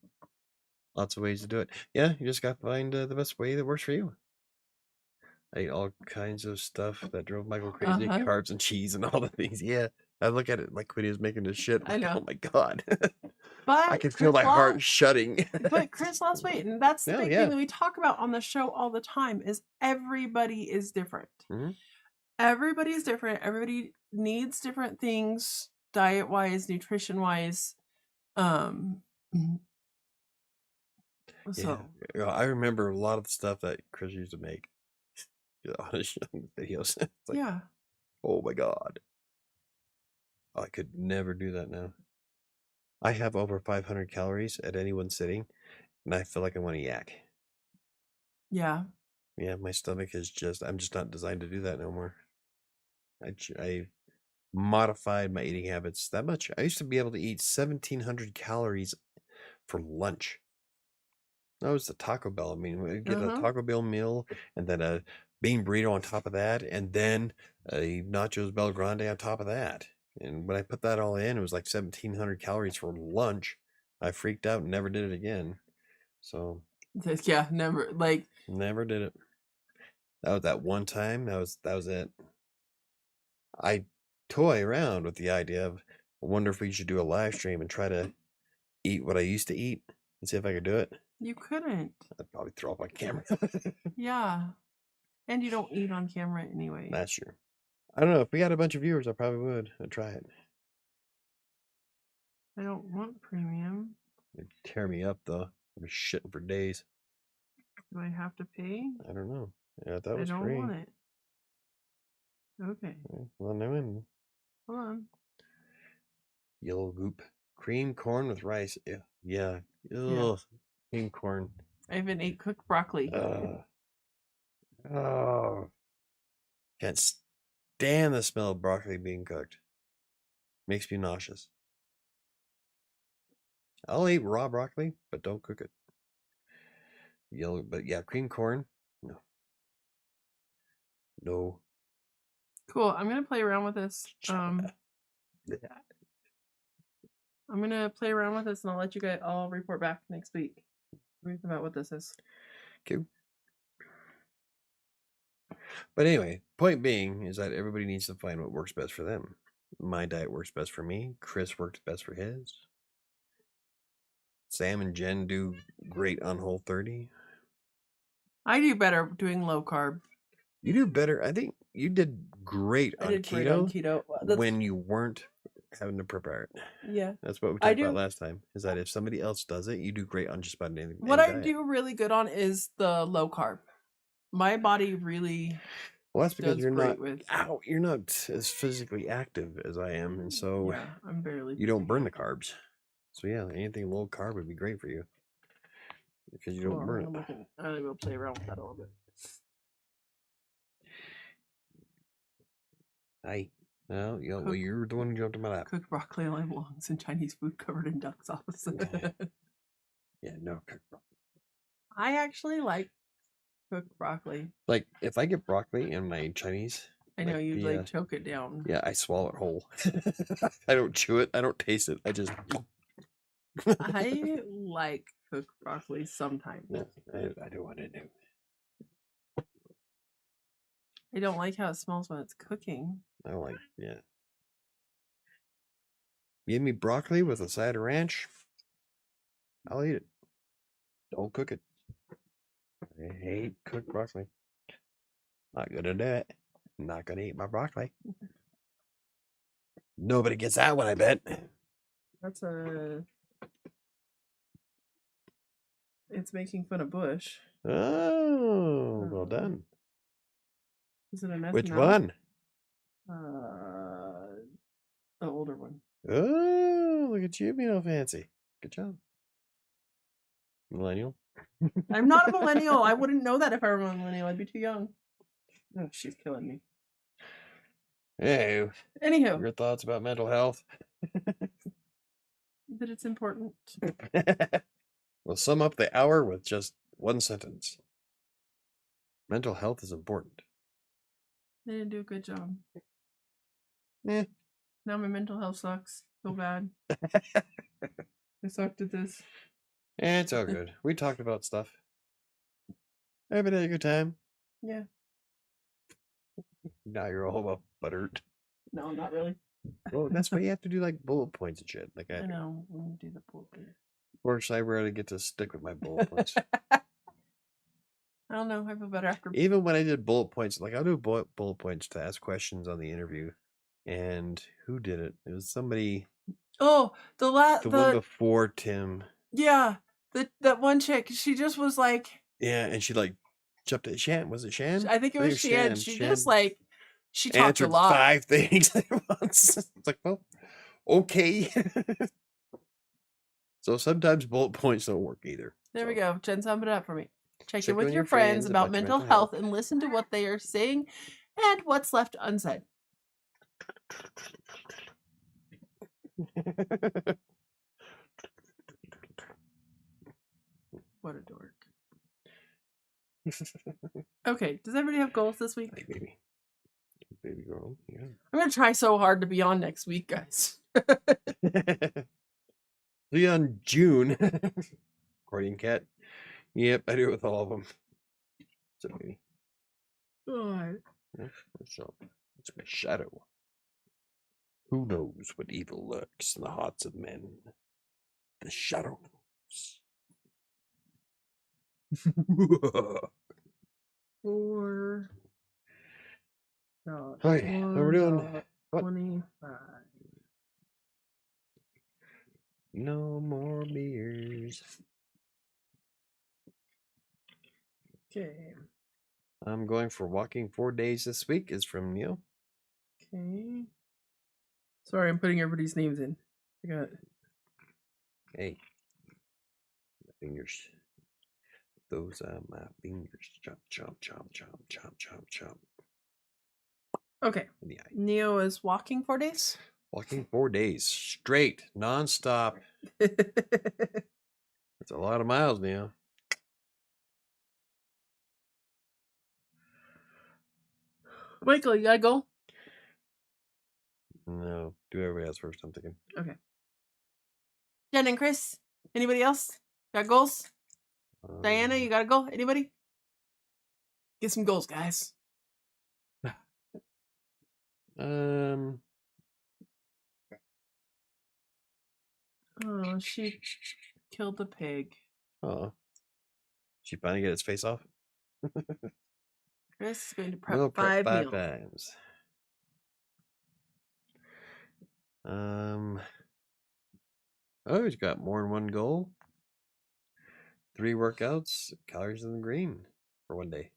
Lots of ways to do it. Yeah, you just got to find the best way that works for you. I ate all kinds of stuff that drove Michael crazy. Carbs and cheese and all the things. Yeah. I look at it like when he was making this shit. I know. Oh my God. But I can feel my heart shutting. But Chris lost weight, and that's the big thing that we talk about on the show all the time is everybody is different. Everybody is different. Everybody needs different things, diet-wise, nutrition-wise. So I remember a lot of the stuff that Chris used to make on his videos. It's like, oh my God. I could never do that now. I have over 500 calories at any one sitting, and I feel like I want to yak. Yeah, my stomach is I'm just not designed to do that no more. I modified my eating habits that much. I used to be able to eat 1,700 calories for lunch. That was the Taco Bell. I mean, we'd get a Taco Bell meal and then a bean burrito on top of that, and then a Nachos Bel Grande on top of that. And when I put that all in, it was like 1,700 calories for lunch. I freaked out and never did it again. So yeah, never did it. That was that one time. That was it. I toy around with the idea of, I wonder if we should do a live stream and try to eat what I used to eat and see if I could do it. You couldn't. I'd probably throw up on camera. Yeah. And you don't eat on camera anyway. That's true. I don't know. If we had a bunch of viewers, I probably would. I'd try it. I don't want premium. It'd tear me up, though. I'd be shitting for days. Do I have to pay? I don't know. Yeah, that was free. I don't want it. Okay. Well, no. Hold on. Yellow goop. Cream corn with rice. Yeah. Ugh. Cream corn. I even ate cooked broccoli. Oh. Can't stand the smell of broccoli being cooked. Makes me nauseous. I'll eat raw broccoli, but don't cook it. Yellow, but yeah, cream corn. No. Cool. I'm gonna play around with this. I'm gonna play around with this, and I'll let you guys. I'll report back next week about what this is. Okay. But anyway, point being is that everybody needs to find what works best for them. My diet works best for me. Chris works best for his. Sam and Jen do great on Whole30. I do better doing low carb. You do better. I think you did great I on did keto great on keto. when you weren't having to prepare it. Yeah. That's what we I talked about do- last time, is that if somebody else does it, you do great on just about anything. What any I diet. do really good on is the low carb. My body really Well, that's because does you're great not with. you're not as physically active as I am, and so Yeah, I'm barely. you don't burn the carbs. So yeah, anything low carb would be great for you because you don't burn it. I will play around with that a little bit. Aye. Well, you're the one who jumped in my lap. Cooked broccoli only belongs in Chinese food covered in duck sauce. Yeah, no cooked broccoli. I actually like cooked broccoli. Like if I get broccoli in my Chinese, I know you choke it down. yeah, I swallow it whole. I don't chew it. I don't taste it. I just. I like cooked broccoli sometimes. No, I don't want to know. I don't like how it smells when it's cooking. I don't like, yeah. Give me broccoli with a side of ranch. I'll eat it. Don't cook it. I hate cooked broccoli. Not gonna do it. Not gonna eat my broccoli. Nobody gets that one, I bet. That's it's making fun of Bush. Oh, well done. Is it an SNL? Which one? The older one. Oh, look at you being all fancy. Good job. Millennial. I'm not a millennial. I wouldn't know that if I were a millennial. I'd be too young. Oh, she's killing me. Hey, Anywho, your thoughts about mental health? that it's important. We'll sum up the hour with just one sentence. Mental health is important. They didn't do a good job. Eh. Now my mental health sucks. So bad. I sucked at this. It's all good. We talked about stuff. Everybody had a good time. Yeah. Now you're all about buttered. No, not really. Well, that's why you have to do like bullet points and shit. Like I know. We're gonna do the pulpit. Fortunately, I rarely get to stick with my bullet points. I don't know. I feel better after. Even when I did bullet points, like I'll do bullet points to ask questions on the interview. And who did it? It was somebody. Oh, the one before Tim. Yeah, that one chick. She just was like. Yeah, and she like jumped at Shan. Was it Shan? I think it was Shan. She just like she talked answered a lot. 5 things at once. It's like, well, okay. So sometimes bullet points don't work either. There we go. Jen, sum it up for me. Check in with your friends about mental health and listen to what they are saying and what's left unsaid. What a dork. Okay, does everybody have goals this week? Hey, baby girl. Yeah. I'm gonna try so hard to be on next week, guys. See you on June. Accordion cat. Yep, I do it with all of them. So baby. God. So it's my shadow. Who knows what evil lurks in the hearts of men? The shadow knows. 4. Hi, how we're doing? 25. No more beers. Okay. I'm going for walking 4 days this week. Is from Neil. Okay. Sorry, I'm putting everybody's names in. I got. Hey, my fingers. Those are my fingers. Chomp, chomp, chomp, chomp, chomp, chomp, chomp. Okay. Neo is walking 4 days. Walking 4 days straight, nonstop. That's a lot of miles, Neo. Michael, you gotta go? No, do everybody else first, I'm thinking. Okay. Jen and Chris, anybody else? Got goals? Diana, you gotta go? Anybody? Get some goals, guys. Oh, she killed the pig. Oh. She finally get its face off? Chris is going to prep We'll prep 5 5 meals. times. Oh, he's got more than one goal. 3 workouts, calories in the green for one day.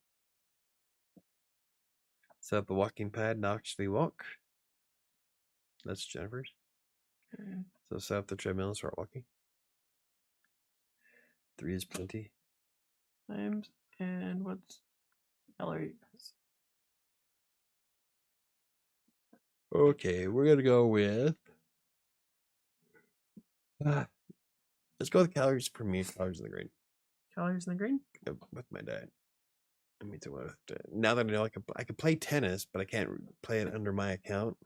Set up a walking pad, noxiously walk. That's Jennifer's. Okay. So set up the treadmill and start walking. 3 is plenty. Times and what's calorie? Okay, we're gonna go with. Let's go with calories per meal, calories in the green. Calories in the green? With my diet. I mean, now that I know I can play tennis, but I can't play it under my account.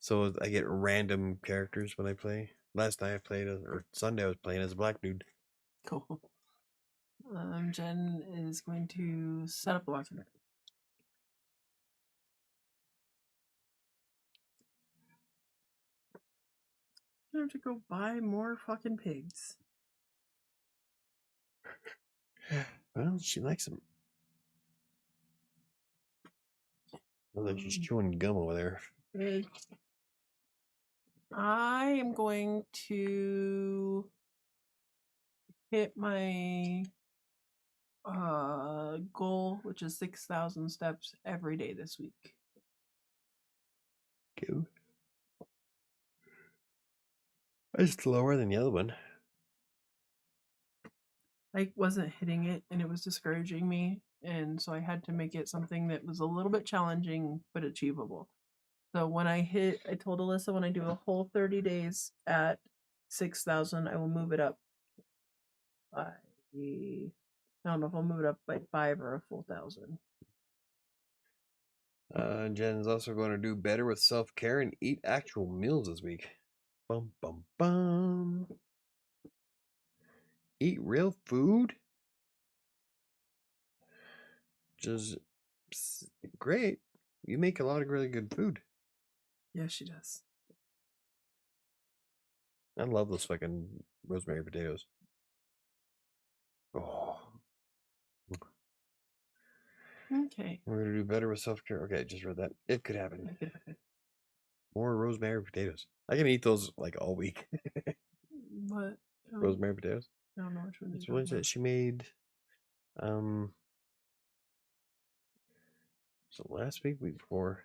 So I get random characters when I play. Last night I played, or Sunday I was playing as a black dude. Cool. Jen is going to set up the walking pad. I have to go buy more fucking pigs. Well, she likes them. Looks like she's chewing gum over there. I am going to hit my goal, which is 6,000 steps every day this week. Cool. It's lower than the other one. I wasn't hitting it and it was discouraging me, and so I had to make it something that was a little bit challenging but achievable. So when I told Alyssa when I do a whole 30 days at 6,000, I will move it up by, I don't know if I'll move it up by 5 or a full 1,000. Jen is also going to do better with self-care and eat actual meals this week. Bum, bum, bum. Eat real food? Just great. You make a lot of really good food. Yeah, she does. I love those fucking rosemary potatoes. Oh. Okay. We're going to do better with self-care. Okay, just read that. It could happen. More rosemary potatoes. I can eat those like all week. What? Rosemary potatoes. I don't know which one. It's ones that she made. So last week before.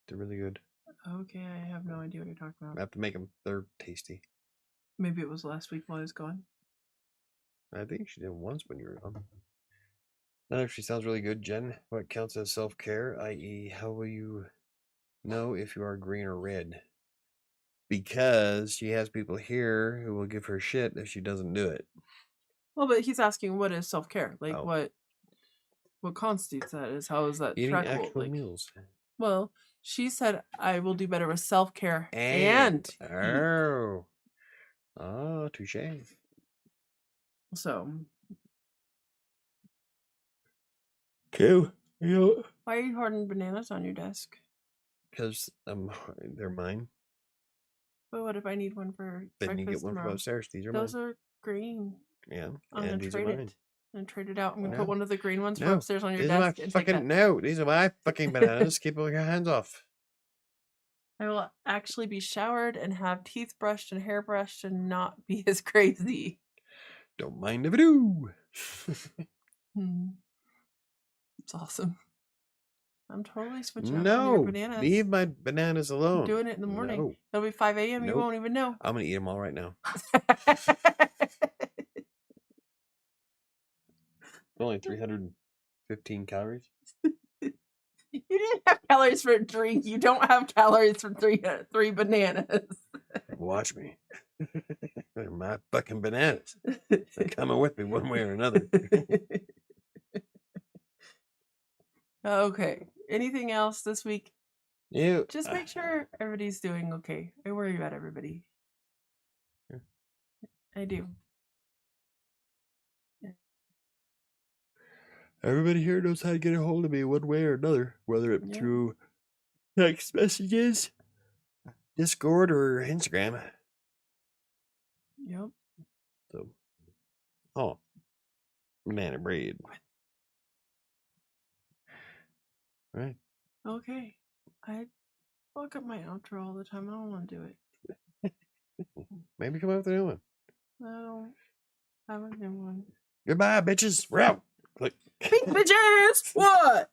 They're really good. Okay, I have no idea what you're talking about. I have to make them. They're tasty. Maybe it was last week while I was gone. I think she did once when you were gone. That actually sounds really good, Jen. What counts as self-care, i.e., how will you know if you are green or red? Because she has people here who will give her shit if she doesn't do it. Well, but he's asking what is self-care? Like what constitutes that? How is that eating trackable? actual meals? Well, she said I will do better with self-care and oh, touche. So cool. Why are you hoarding bananas on your desk? Because they're mine. But what if I need one for then breakfast you get one tomorrow? from upstairs. These are Those mine. are green. Yeah, I'm gonna these trade are mine. it. I'm gonna trade it out. I'm gonna No. put one of the green ones from No, upstairs on your these desk. are my and fucking take that. no. These are my fucking bananas. Keep your hands off. I will actually be showered and have teeth brushed and hair brushed and not be as crazy. Don't mind if I do. It's awesome. I'm totally switching up on your bananas. Leave my bananas alone. I'm doing it in the morning. No. It'll be 5 a.m. Nope. You won't even know. I'm gonna eat them all right now. Only 315 calories. You didn't have calories for a drink. You don't have calories for three bananas. Watch me. They're my fucking bananas. They're coming with me one way or another. Okay. Anything else this week? You just make sure everybody's doing okay. I worry about everybody. Yeah. I do. Everybody here knows how to get a hold of me one way or another, whether it's Yeah. through text messages, Discord, or Instagram. Yep. So, oh, banana bread. Right. Okay. I fuck up my outro all the time. I don't want to do it. Maybe come up with a new one. I don't have a new one. Goodbye, bitches. We're out. Click. Pink bitches! What?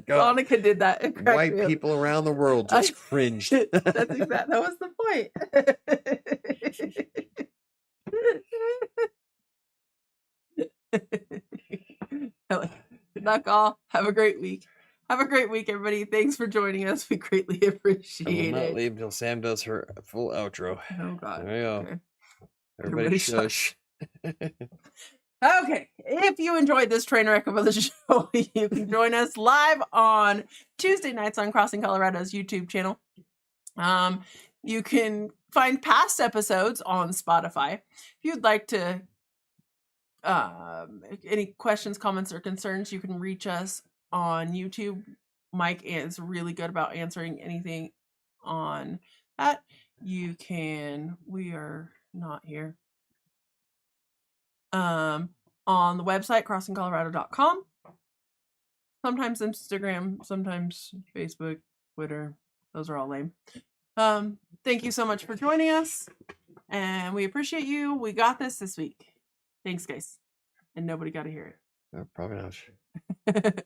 God. Monica did that. It cracked White me up. people around the world just cringed. That's exact. That was the point. Knock all. Have a great week. Have a great week, everybody. Thanks for joining us. We greatly I appreciate will not it. leave until Sam does her full outro. Oh God. There you go. Okay. Everybody Everybody shush. Okay, if you enjoyed this train wreck of a show, you can join us live on Tuesday nights on Crossing Colorado's YouTube channel. You can find past episodes on Spotify. If you'd like to, any questions, comments, or concerns, you can reach us on YouTube. Mike is really good about answering anything on that. You can, we are not here. On the website crossingcolorado.com, sometimes Instagram, sometimes Facebook, Twitter. Those are all lame. Thank you so much for joining us, and we appreciate you. We got this week. Thanks, guys. And nobody got to hear Probably not. it.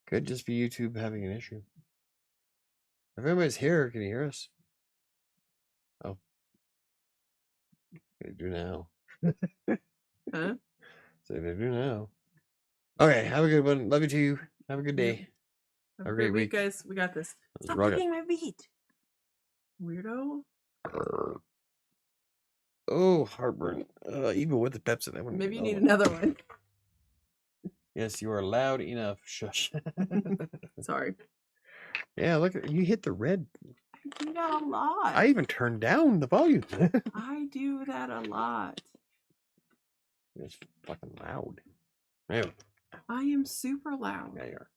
Could just be YouTube having an issue. If anybody's here, can you hear us? Oh. They do now. Huh? So they do now. Okay, have a good one. Love you too. Have a good day. Have a great week, guys. We got this. Stop picking my beat, weirdo. Oh, heartburn. Even with the Pepsi, that one. Maybe you need another one. Yes, you are loud enough. Shush. Sorry. Yeah, look, you hit the red. I do that a lot. I even turned down the volume. I do that a lot. It's fucking loud. Anyway. I am super loud. Yeah, you are.